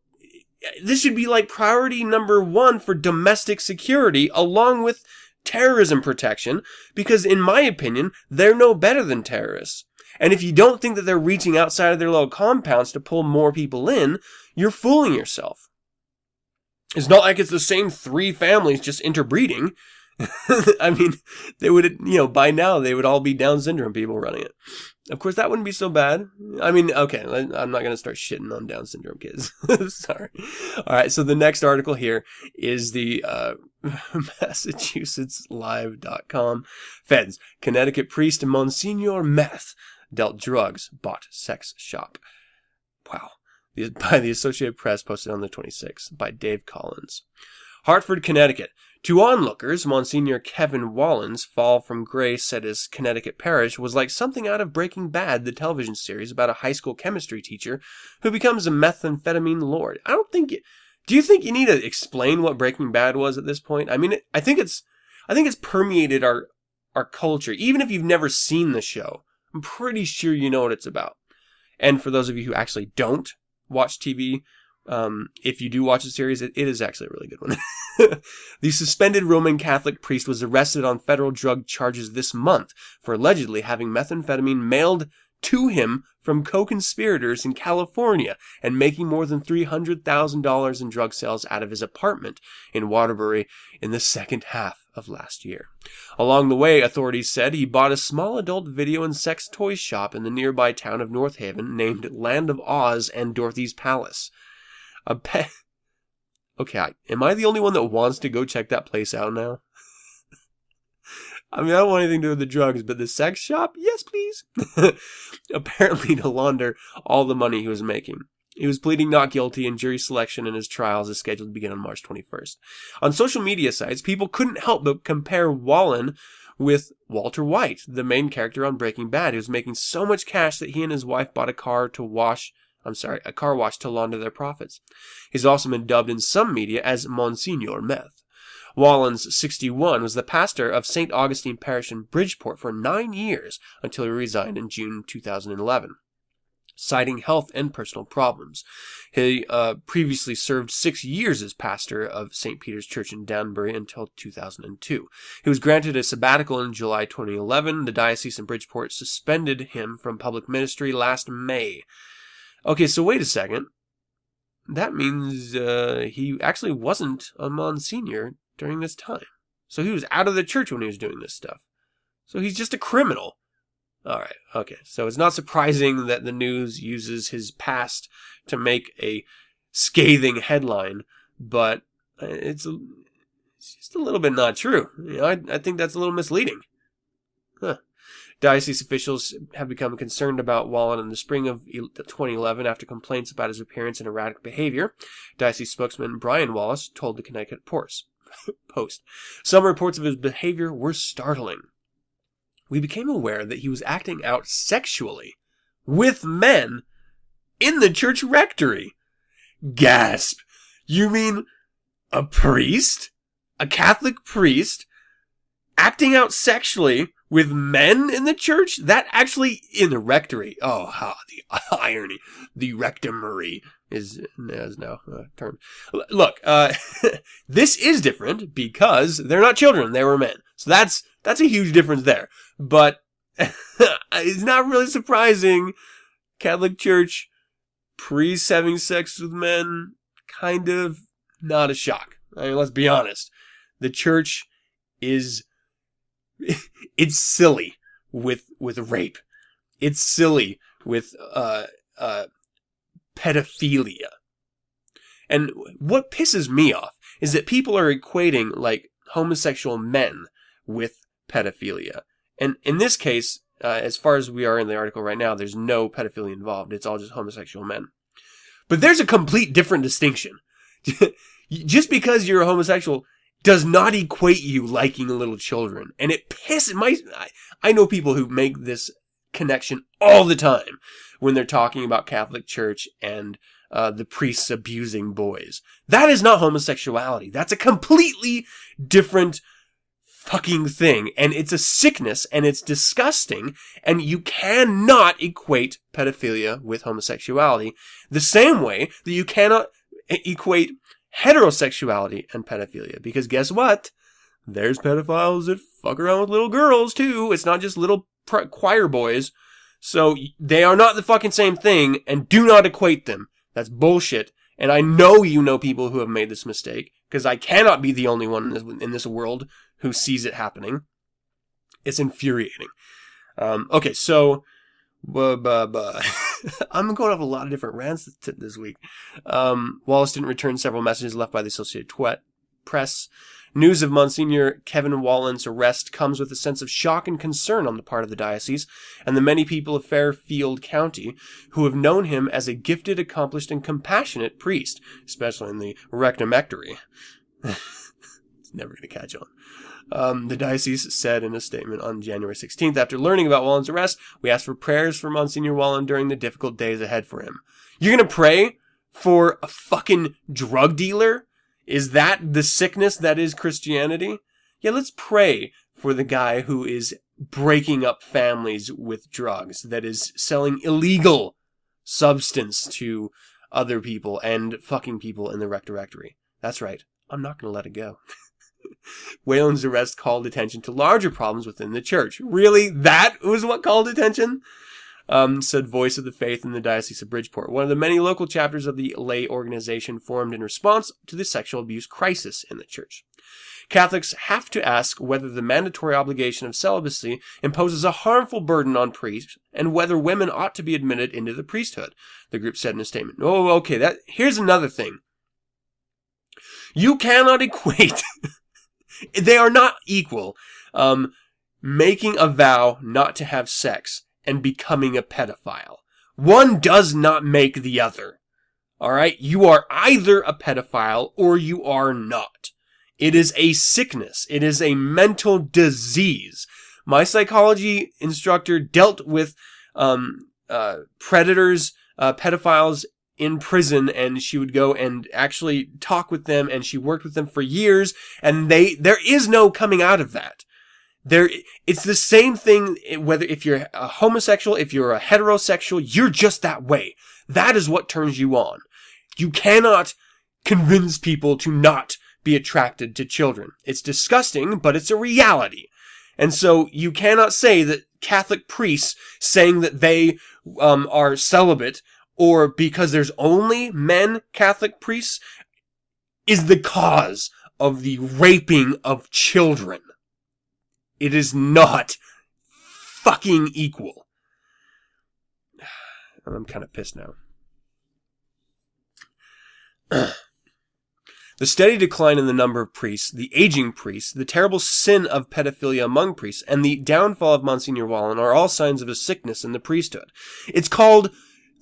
This should be like priority number 1 for domestic security along with terrorism protection, because in my opinion, they're no better than terrorists. And if you don't think that they're reaching outside of their little compounds to pull more people in, you're fooling yourself. It's not like it's the same 3 families just interbreeding. I mean, they would, by now they would all be Down syndrome people running it. Of course, that wouldn't be so bad. I mean, okay, I'm not going to start shitting on Down syndrome kids. Sorry. All right, so the next article here is the MassachusettsLive.com. Feds, Connecticut priest Monsignor Meth dealt drugs, bought sex shop. Wow. By the Associated Press, posted on the 26th, by Dave Collins. Hartford, Connecticut. To onlookers, Monsignor Kevin Wallen's fall from grace at his Connecticut parish was like something out of Breaking Bad, the television series about a high school chemistry teacher who becomes a methamphetamine lord. Do you think you need to explain what Breaking Bad was at this point? I mean, I think it's permeated our culture. Even if you've never seen the show, I'm pretty sure you know what it's about. And for those of you who actually don't watch TV, if you do watch the series, it is actually a really good one. The suspended Roman Catholic priest was arrested on federal drug charges this month for allegedly having methamphetamine mailed to him from co-conspirators in California and making more than $300,000 in drug sales out of his apartment in Waterbury in the second half of last year. Along the way, authorities said he bought a small adult video and sex toy shop in the nearby town of North Haven named Land of Oz and Dorothy's Palace. Okay, am I the only one that wants to go check that place out now? I mean, I don't want anything to do with the drugs, but the sex shop? Yes, please. Apparently to launder all the money he was making. He was pleading not guilty, and jury selection in his trials is scheduled to begin on March 21st. On social media sites, people couldn't help but compare Wallen with Walter White, the main character on Breaking Bad, who was making so much cash that he and his wife bought a car wash to launder their profits. He's also been dubbed in some media as Monsignor Meth. Wallen's 61 was the pastor of St. Augustine Parish in Bridgeport for 9 years until he resigned in June 2011, citing health and personal problems. He previously served 6 years as pastor of St. Peter's Church in Danbury until 2002. He was granted a sabbatical in July 2011. The diocese in Bridgeport suspended him from public ministry last May. Okay, so wait a second. That means he actually wasn't a Monsignor during this time. So he was out of the church when he was doing this stuff. So he's just a criminal. All right, okay. So it's not surprising that the news uses his past to make a scathing headline, but it's just a little bit not true. I think that's a little misleading. Huh. Diocese officials have become concerned about Wallen in the spring of 2011 after complaints about his appearance and erratic behavior. Diocese spokesman Brian Wallace told the Connecticut Post. Some reports of his behavior were startling. We became aware that he was acting out sexually with men in the church rectory. Gasp! You mean a priest, a Catholic priest, acting out sexually with men in the church? That actually, in the rectory. Oh, how the irony. The rectory is now a term. Look, this is different because they're not children, they were men. So that's a huge difference there. But it's not really surprising. Catholic Church, priests having sex with men, kind of not a shock. I mean, let's be honest. The church is, it's silly with rape. It's silly with pedophilia. And what pisses me off is that people are equating like homosexual men with pedophilia. And in this case, as far as we are in the article right now, there's no pedophilia involved. It's all just homosexual men. But there's a complete different distinction. Just because you're a homosexual does not equate you liking little children. And it pisses I know people who make this connection all the time when they're talking about Catholic Church and the priests abusing boys. That is not homosexuality. That's a completely different fucking thing. And it's a sickness and it's disgusting. And you cannot equate pedophilia with homosexuality the same way that you cannot equate heterosexuality and pedophilia. Because guess what? There's pedophiles that fuck around with little girls too. It's not just little choir boys. So they are not the fucking same thing, and do not equate them. That's bullshit. And I know you know people who have made this mistake, because I cannot be the only one in this world who sees it happening. It's infuriating. Okay, so I'm going off a lot of different rants this week. Wallace didn't return several messages left by the Associated Press. News of Monsignor Kevin Wallen's arrest comes with a sense of shock and concern on the part of the diocese and the many people of Fairfield County who have known him as a gifted, accomplished, and compassionate priest, especially in the rectomectory. It's never going to catch on. The diocese said in a statement on January 16th, after learning about Wallen's arrest, we asked for prayers for Monsignor Wallen during the difficult days ahead for him. You're going to pray for a fucking drug dealer? Is that the sickness that is Christianity? Yeah, let's pray for the guy who is breaking up families with drugs, that is selling illegal substance to other people and fucking people in the rectory. That's right. I'm not going to let it go. Whalen's arrest called attention to larger problems within the church. Really? That was what called attention? Said Voice of the Faith in the Diocese of Bridgeport, one of the many local chapters of the lay organization formed in response to the sexual abuse crisis in the church. Catholics have to ask whether the mandatory obligation of celibacy imposes a harmful burden on priests and whether women ought to be admitted into the priesthood, the group said in a statement. Oh, okay, here's another thing. You cannot equate... They are not equal. Making a vow not to have sex and becoming a pedophile. One does not make the other. Alright? You are either a pedophile or you are not. It is a sickness. It is a mental disease. My psychology instructor dealt with predators, pedophiles in prison, and she would go and actually talk with them, and she worked with them for years, and there is no coming out of that. It's the same thing whether if you're a homosexual, if you're a heterosexual, you're just that way. That is what turns you on. You cannot convince people to not be attracted to children. It's disgusting, but it's a reality. And so you cannot say that Catholic priests saying that they are celibate, or because there's only men Catholic priests, is the cause of the raping of children. It is not fucking equal. I'm kind of pissed now. The steady decline in the number of priests, the aging priests, the terrible sin of pedophilia among priests, and the downfall of Monsignor Wallen are all signs of a sickness in the priesthood. It's called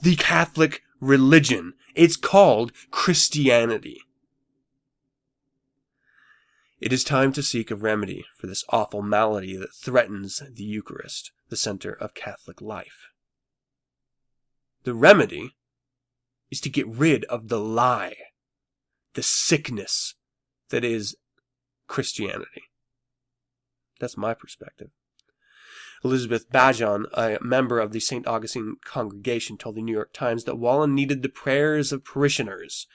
the Catholic religion. It's called Christianity. It is time to seek a remedy for this awful malady that threatens the Eucharist, the center of Catholic life. The remedy is to get rid of the lie, the sickness that is Christianity. That's my perspective. Elizabeth Bajon, a member of the St. Augustine congregation, told the New York Times that Wallen needed the prayers of parishioners.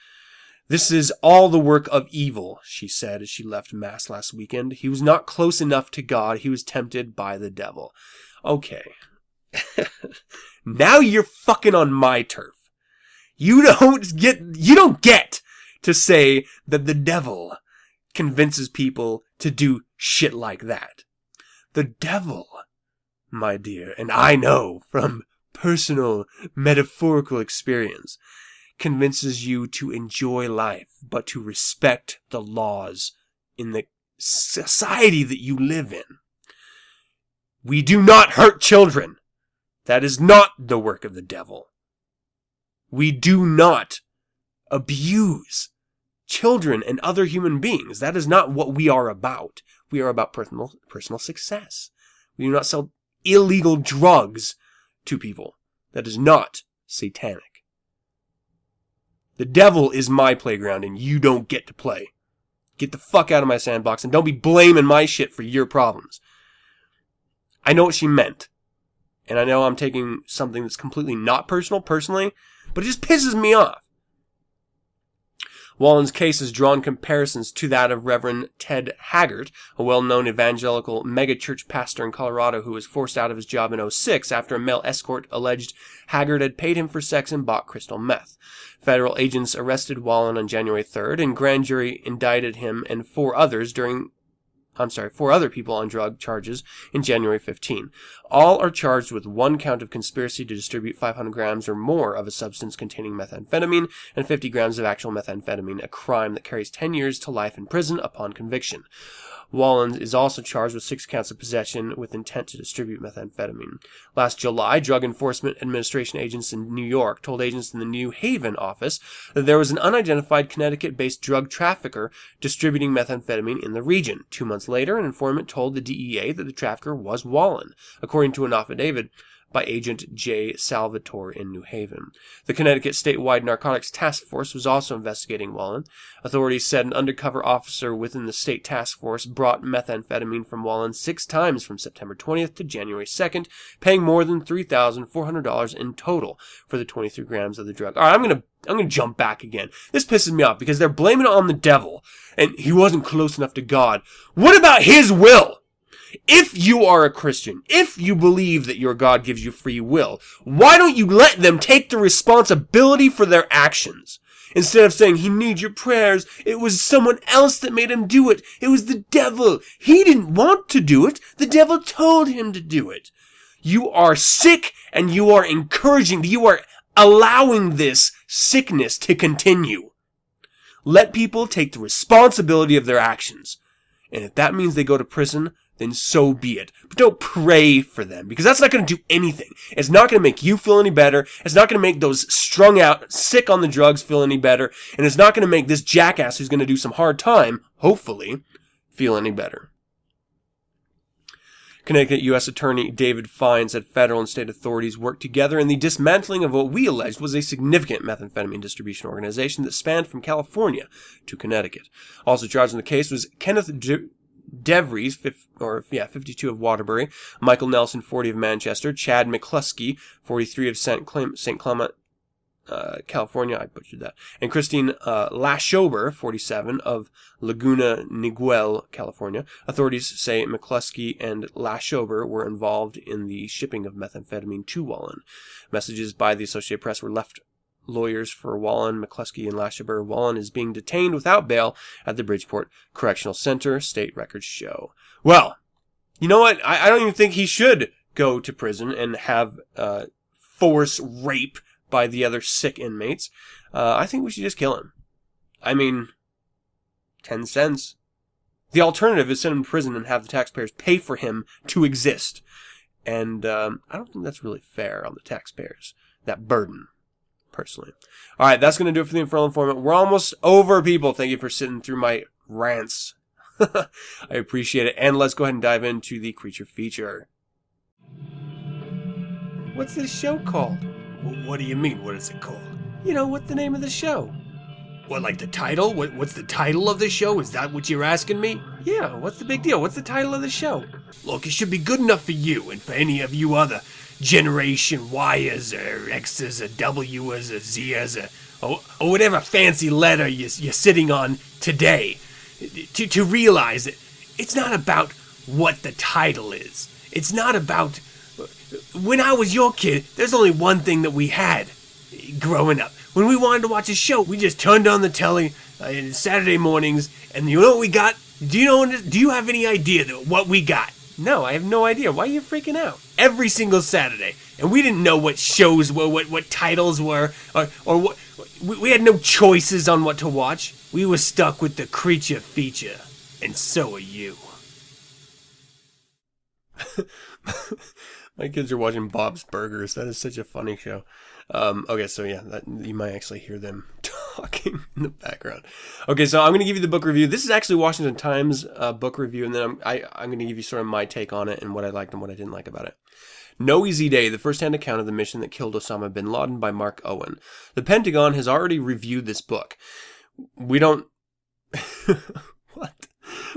"This is all the work of evil," she said as she left Mass last weekend. "He was not close enough to God. He was tempted by the devil." Okay. Now you're fucking on my turf. You don't get to say that the devil convinces people to do shit like that. The devil, my dear, and I know from personal metaphorical experience, convinces you to enjoy life, but to respect the laws in the society that you live in. We do not hurt children. That is not the work of the devil. We do not abuse children and other human beings. That is not what we are about. We are about personal success. We do not sell illegal drugs to people. That is not satanic. The devil is my playground and you don't get to play. Get the fuck out of my sandbox and don't be blaming my shit for your problems. I know what she meant. And I know I'm taking something that's completely not personally, but it just pisses me off. Wallen's case has drawn comparisons to that of Reverend Ted Haggart, a well-known evangelical megachurch pastor in Colorado who was forced out of his job in 2006 after a male escort alleged Haggart had paid him for sex and bought crystal meth. Federal agents arrested Wallen on January 3rd, and grand jury indicted him and four other people on drug charges in January 15. All are charged with one count of conspiracy to distribute 500 grams or more of a substance containing methamphetamine and 50 grams of actual methamphetamine, a crime that carries 10 years to life in prison upon conviction. Wallen is also charged with 6 counts of possession with intent to distribute methamphetamine. Last July, Drug Enforcement Administration agents in New York told agents in the New Haven office that there was an unidentified Connecticut-based drug trafficker distributing methamphetamine in the region. 2 months later, an informant told the DEA that the trafficker was Wallen, according to an affidavit by Agent J. Salvatore in New Haven. The Connecticut statewide narcotics task force was also investigating Wallen. Authorities said an undercover officer within the state task force brought methamphetamine from Wallen 6 times from September 20th to January 2nd, paying more than $3,400 in total for the 23 grams of the drug. All right, I'm gonna jump back again. This pisses me off because they're blaming it on the devil, and he wasn't close enough to God. What about his will? If you are a Christian, if you believe that your God gives you free will, why don't you let them take the responsibility for their actions? Instead of saying, he needs your prayers, it was someone else that made him do it. It was the devil. He didn't want to do it. The devil told him to do it. You are sick and you are allowing this sickness to continue. Let people take the responsibility of their actions. And if that means they go to prison, then so be it. But don't pray for them, because that's not going to do anything. It's not going to make you feel any better. It's not going to make those strung out, sick on the drugs feel any better. And it's not going to make this jackass who's going to do some hard time, hopefully, feel any better. Connecticut U.S. Attorney David Fine said federal and state authorities worked together in the dismantling of what we alleged was a significant methamphetamine distribution organization that spanned from California to Connecticut. Also charged in the case was Kenneth DeVries, 52 of Waterbury, Michael Nelson, 40 of Manchester, Chad McCluskey, 43 of St. Clement, California, I butchered that, and Christine Lashober, 47 of Laguna Niguel, California. Authorities say McCluskey and Lashober were involved in the shipping of methamphetamine to Wallen. Messages by the Associated Press were left lawyers for Wallen, McCluskey, and Lashober. Wallen is being detained without bail at the Bridgeport Correctional Center, state records show. Well, you know what? I don't even think he should go to prison and have force rape by the other sick inmates. I think we should just kill him. I mean, 10 cents. The alternative is send him to prison and have the taxpayers pay for him to exist. And I don't think that's really fair on the taxpayers, that burden, personally. All right, that's going to do it for the Infernal Informant. We're almost over, people. Thank you for sitting through my rants. I appreciate it. And let's go ahead and dive into the creature feature. What's this show called? What do you mean, what is it called? You know, what's the name of the show? What, like the title? What's the title of the show? Is that what you're asking me? Yeah, what's the big deal? What's the title of the show? Look, it should be good enough for you and for any of you other Generation Yers or X's or W's or Z's or whatever fancy letter you're sitting on today to realize that it's not about what the title is. It's not about... When I was your kid, there's only one thing that we had growing up. When we wanted to watch a show, we just turned on the telly Saturday mornings, and you know what we got? Do you have any idea what we got? No, I have no idea. Why are you freaking out? Every single Saturday. And we didn't know what shows were, what titles were, or what... We had no choices on what to watch. We were stuck with the creature feature. And so are you. My kids are watching Bob's Burgers. That is such a funny show. Okay, so yeah, you might actually hear them talking in the background. Okay, so I'm going to give you the book review. This is actually Washington Times book review, and then I'm going to give you sort of my take on it and what I liked and what I didn't like about it. No Easy Day, the first-hand account of the mission that killed Osama bin Laden by Mark Owen. The Pentagon has already reviewed this book. We don't... What?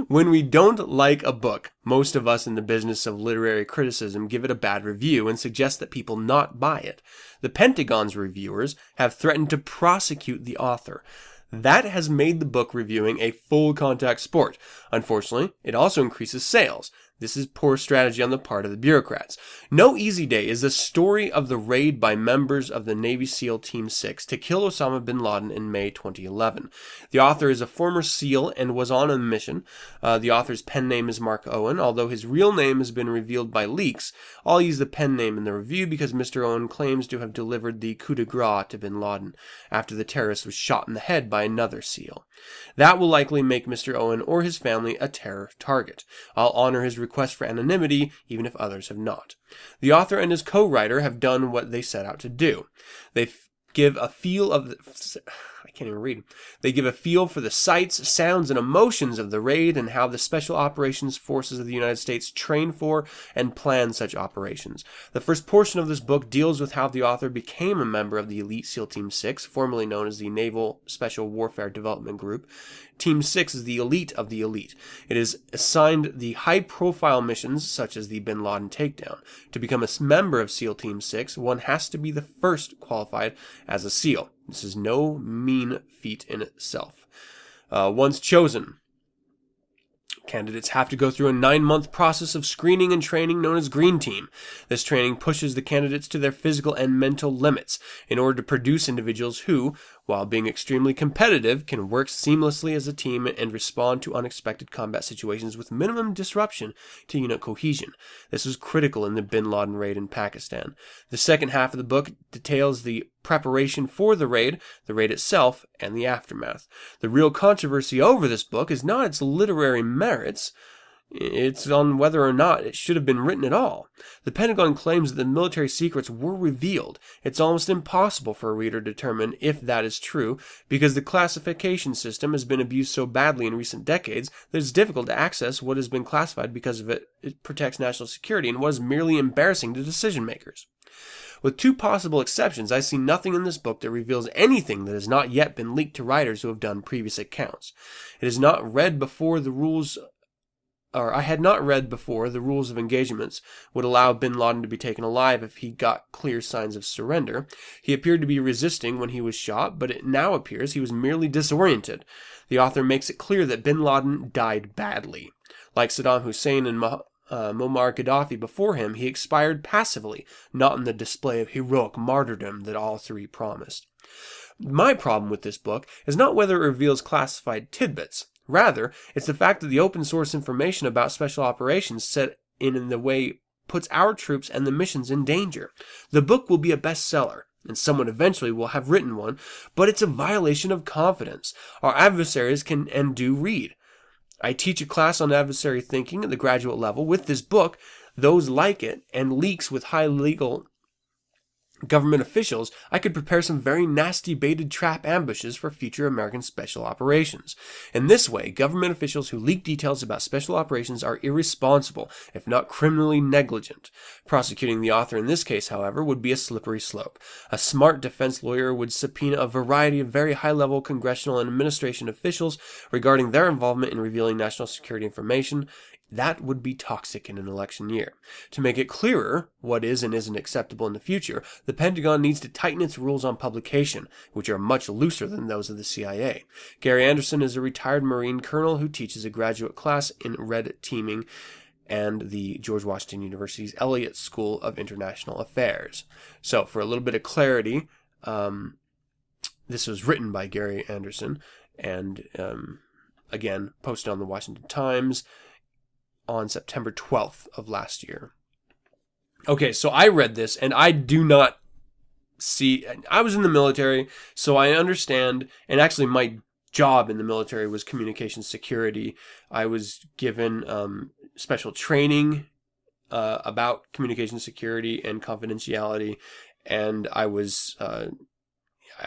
When we don't like a book, most of us in the business of literary criticism give it a bad review and suggest that people not buy it. The Pentagon's reviewers have threatened to prosecute the author. That has made the book reviewing a full-contact sport. Unfortunately, it also increases sales. This is poor strategy on the part of the bureaucrats. No Easy Day is the story of the raid by members of the Navy SEAL Team 6 to kill Osama bin Laden in May 2011. The author is a former SEAL and was on a mission. The author's pen name is Mark Owen, although his real name has been revealed by leaks. I'll use the pen name in the review because Mr. Owen claims to have delivered the coup de grace to bin Laden after the terrorist was shot in the head by another SEAL. That will likely make Mr. Owen or his family a terror target. I'll honor his request for anonymity, even if others have not. The author and his co-writer have done what they set out to do. They give a feel of the... I can't even read. They give a feel for the sights, sounds, and emotions of the raid and how the Special Operations Forces of the United States train for and plan such operations. The first portion of this book deals with how the author became a member of the Elite SEAL Team 6, formerly known as the Naval Special Warfare Development Group. Team 6 is the elite of the elite. It is assigned the high-profile missions, such as the bin Laden takedown. To become a member of SEAL Team 6, one has to be the first qualified as a SEAL. This is no mean feat in itself. Once chosen, candidates have to go through a 9-month process of screening and training known as Green Team. This training pushes the candidates to their physical and mental limits in order to produce individuals who, while being extremely competitive, can work seamlessly as a team and respond to unexpected combat situations with minimum disruption to unit cohesion. This was critical in the bin Laden raid in Pakistan. The second half of the book details the preparation for the raid itself, and the aftermath. The real controversy over this book is not its literary merits. It's on whether or not it should have been written at all. The Pentagon claims that the military secrets were revealed. It's almost impossible for a reader to determine if that is true, because the classification system has been abused so badly in recent decades that it's difficult to access what has been classified because of it protects national security and what is merely embarrassing to decision makers. With two possible exceptions, I see nothing in this book that reveals anything that has not yet been leaked to writers who have done previous accounts. It is not read before the rules... I had not read before the rules of engagements would allow bin Laden to be taken alive if he got clear signs of surrender. He appeared to be resisting when he was shot, but it now appears he was merely disoriented. The author makes it clear that bin Laden died badly. Like Saddam Hussein and Muammar Gaddafi before him, he expired passively, not in the display of heroic martyrdom that all three promised. My problem with this book is not whether it reveals classified tidbits. Rather, it's the fact that the open source information about special operations set in the way puts our troops and the missions in danger. The book will be a bestseller, and someone eventually will have written one, but it's a violation of confidence. Our adversaries can and do read. I teach a class on adversary thinking at the graduate level with this book. Those like it, and leaks with high legal government officials, I could prepare some very nasty baited trap ambushes for future American special operations. In this way, government officials who leak details about special operations are irresponsible, if not criminally negligent. Prosecuting the author in this case, however, would be a slippery slope. A smart defense lawyer would subpoena a variety of very high-level congressional and administration officials regarding their involvement in revealing national security information. That would be toxic in an election year. To make it clearer what is and isn't acceptable in the future, the Pentagon needs to tighten its rules on publication, which are much looser than those of the CIA. Gary Anderson is a retired Marine colonel who teaches a graduate class in red teaming and the George Washington University's Elliott School of International Affairs. So, for a little bit of clarity, this was written by Gary Anderson and, again, posted on the Washington Times on September 12th of last year. Okay, so I read this, and I do not see... I was in the military, so I understand, and actually my job in the military was communications security. I was given special training about communication security and confidentiality, and I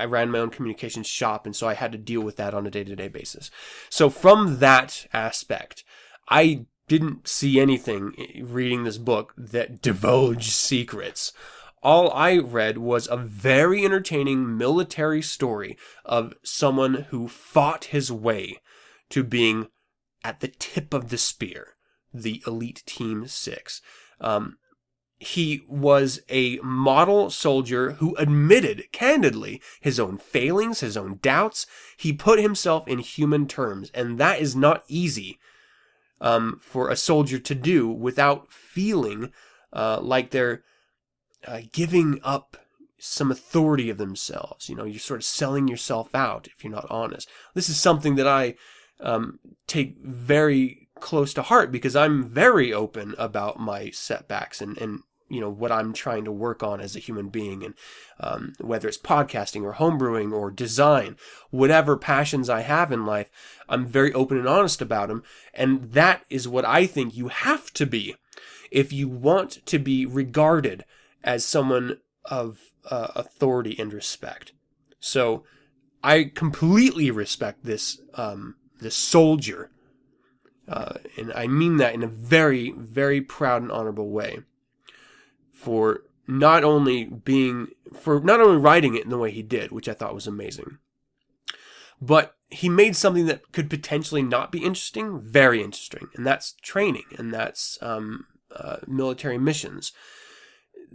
ran my own communications shop, and so I had to deal with that on a day-to-day basis. So from that aspect, I didn't see anything reading this book that divulged secrets. All I read was a very entertaining military story of someone who fought his way to being at the tip of the spear, the elite Team 6. He was a model soldier who admitted candidly his own failings, his own doubts. He put himself in human terms, and that is not easy for a soldier to do without feeling like they're giving up some authority of themselves. You know, you're sort of selling yourself out if you're not honest. This is something that I take very close to heart because I'm very open about my setbacks and you know, what I'm trying to work on as a human being, and whether it's podcasting or homebrewing or design, whatever passions I have in life, I'm very open and honest about them. And that is what I think you have to be if you want to be regarded as someone of authority and respect. So I completely respect this soldier, and I mean that in a very, very proud and honorable way. For not only writing it in the way he did, which I thought was amazing, but he made something that could potentially not be interesting, very interesting, and that's training, and that's military missions.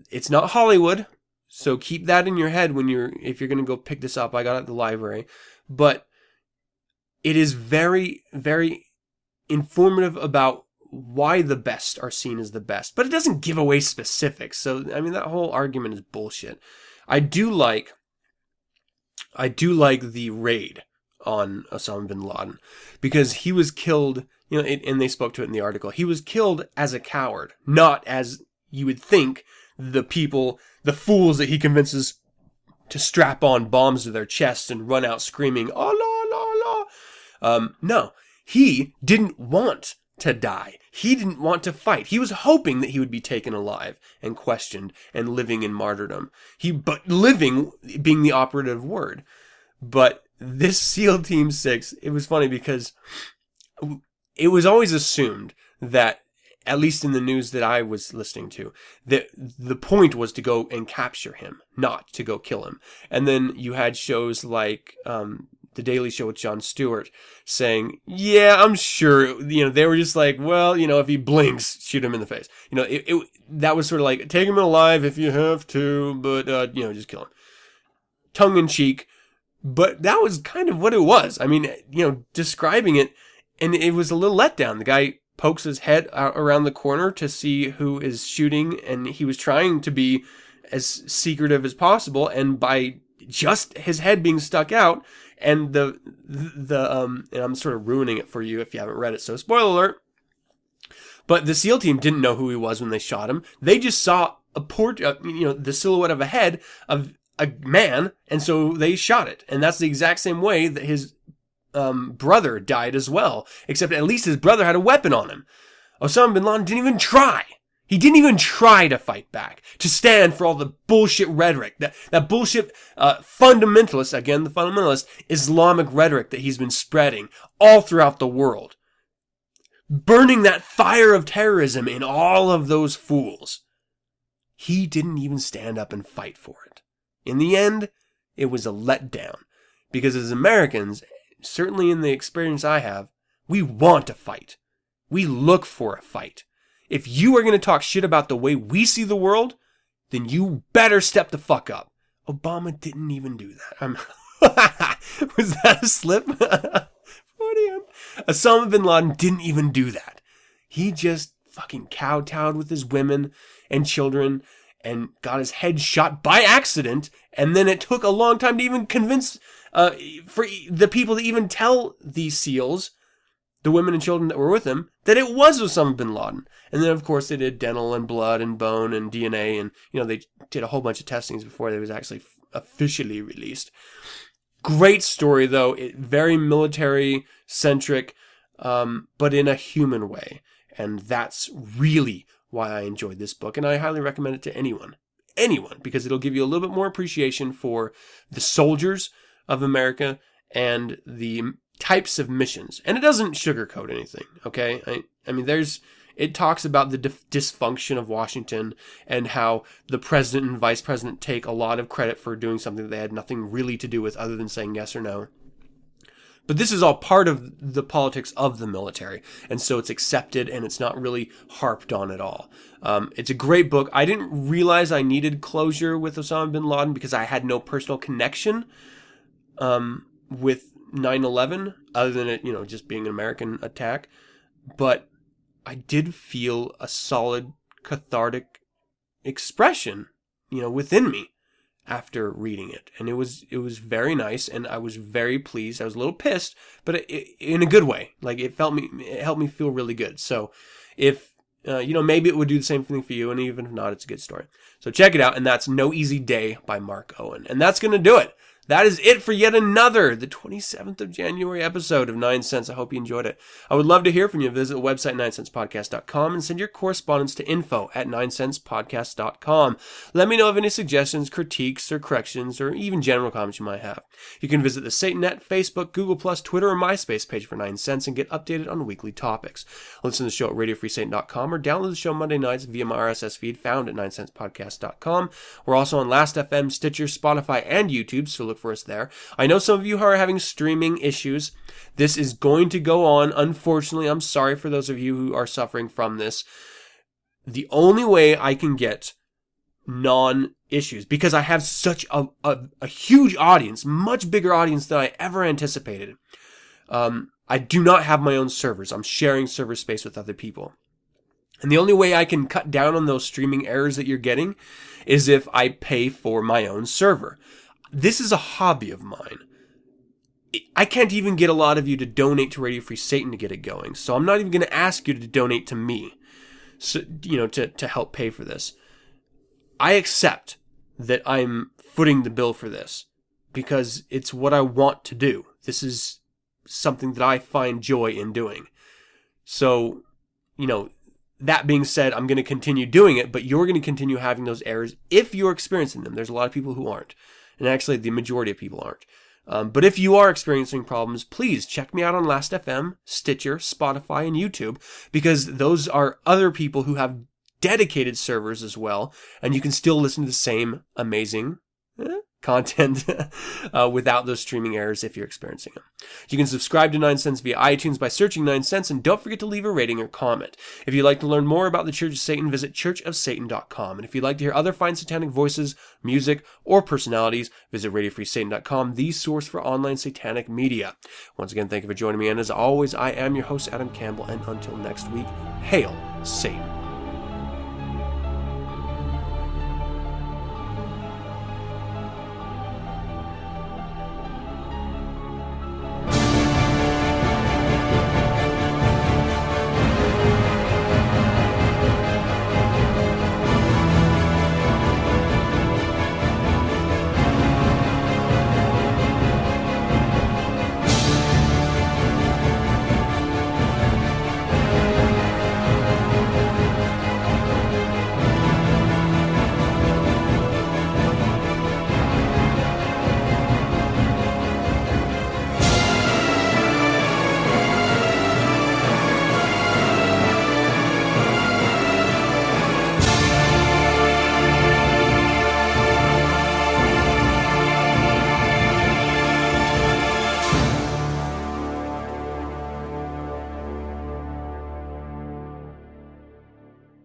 It's not Hollywood, so keep that in your head if you're going to go pick this up. I got it at the library, but it is very, very informative about why the best are seen as the best, but it doesn't give away specifics. So, I mean, that whole argument is bullshit. I do like the raid on Osama bin Laden because he was killed, you know, and they spoke to it in the article. He was killed as a coward, not as you would think the fools that he convinces to strap on bombs to their chests and run out screaming, Allah, Allah, Allah. No, he didn't want to die. He didn't want to fight. He was hoping that he would be taken alive and questioned and living in martyrdom. But living being the operative word. But this SEAL Team 6, it was funny because it was always assumed that, at least in the news that I was listening to, that the point was to go and capture him, not to go kill him. And then you had shows like The Daily Show with Jon Stewart saying, yeah, I'm sure, you know, they were just like, well, you know, if he blinks, shoot him in the face. You know, that was sort of like, take him alive if you have to, but, you know, just kill him. Tongue in cheek. But that was kind of what it was. I mean, you know, describing it, and it was a little letdown. The guy pokes his head out around the corner to see who is shooting, and he was trying to be as secretive as possible, and by just his head being stuck out, and and I'm sort of ruining it for you if you haven't read it, so spoiler alert. But the SEAL team didn't know who he was when they shot him. They just saw the silhouette of a head of a man, and so they shot it. And that's the exact same way that his brother died as well, except at least his brother had a weapon on him. Osama bin Laden didn't even try. He didn't even try to fight back, to stand for all the bullshit rhetoric, that bullshit fundamentalist, again, the fundamentalist Islamic rhetoric that he's been spreading all throughout the world. Burning that fire of terrorism in all of those fools. He didn't even stand up and fight for it. In the end, it was a letdown. Because as Americans, certainly in the experience I have, we want to fight. We look for a fight. If you are going to talk shit about the way we see the world, then you better step the fuck up. Obama didn't even do that. Was that a slip? Osama bin Laden didn't even do that. He just fucking kowtowed with his women and children and got his head shot by accident. And then it took a long time to even convince for the people to even tell these SEALs, the women and children that were with him, that it was Osama bin Laden. And then, of course, they did dental and blood and bone and DNA. And, they did a whole bunch of testings before they was actually officially released. Great story, though. Very military-centric, but in a human way. And that's really why I enjoyed this book. And I highly recommend it to anyone. Anyone, because it'll give you a little bit more appreciation for the soldiers of America and the types of missions. And it doesn't sugarcoat anything, okay? I mean, it talks about the dysfunction of Washington and how the president and vice president take a lot of credit for doing something that they had nothing really to do with other than saying yes or no. But this is all part of the politics of the military. And so it's accepted and it's not really harped on at all. It's a great book. I didn't realize I needed closure with Osama bin Laden because I had no personal connection with 9/11 other than it, just being an American attack. But I did feel a solid cathartic expression, within me after reading it. And it was very nice and I was very pleased. I was a little pissed, but in a good way. Like it helped me feel really good. So if, maybe it would do the same thing for you. And even if not, it's a good story. So check it out. And that's No Easy Day by Mark Owen. And that's going to do it. That is it for yet another, the 27th of January episode of 9sense. I hope you enjoyed it. I would love to hear from you. Visit the website 9sensepodcast.com and send your correspondence to info@9sensepodcast.com. Let me know of any suggestions, critiques, or corrections, or even general comments you might have. You can visit the Satanet, Facebook, Google+, Twitter, or MySpace page for 9sense and get updated on weekly topics. Listen to the show at radiofreesatan.com or download the show Monday nights via my RSS feed found at 9sensepodcast.com. We're also on Last.fm, Stitcher, Spotify, and YouTube, so look for us there. I know some of you are having streaming issues. This is going to go on. Unfortunately, I'm sorry for those of you who are suffering from this. The only way I can get non-issues, because I have such a huge audience, much bigger audience than I ever anticipated. I do not have my own servers. I'm sharing server space with other people. And the only way I can cut down on those streaming errors that you're getting is if I pay for my own server. This is a hobby of mine. I can't even get a lot of you to donate to Radio Free Satan to get it going. So I'm not even going to ask you to donate to me, so, to help pay for this. I accept that I'm footing the bill for this because it's what I want to do. This is something that I find joy in doing. So, that being said, I'm going to continue doing it, but you're going to continue having those errors if you're experiencing them. There's a lot of people who aren't. And actually, the majority of people aren't. But if you are experiencing problems, please check me out on Last.fm, Stitcher, Spotify, and YouTube, because those are other people who have dedicated servers as well, and you can still listen to the same amazing content without those streaming errors if you're experiencing them. You can subscribe to 9sense via iTunes by searching 9sense, and don't forget to leave a rating or comment. If you'd like to learn more about the Church of Satan, visit churchofsatan.com. And if you'd like to hear other fine satanic voices, music, or personalities, visit radiofreesatan.com, the source for online satanic media. Once again, thank you for joining me, and as always, I am your host, Adam Campbell, and until next week, hail Satan.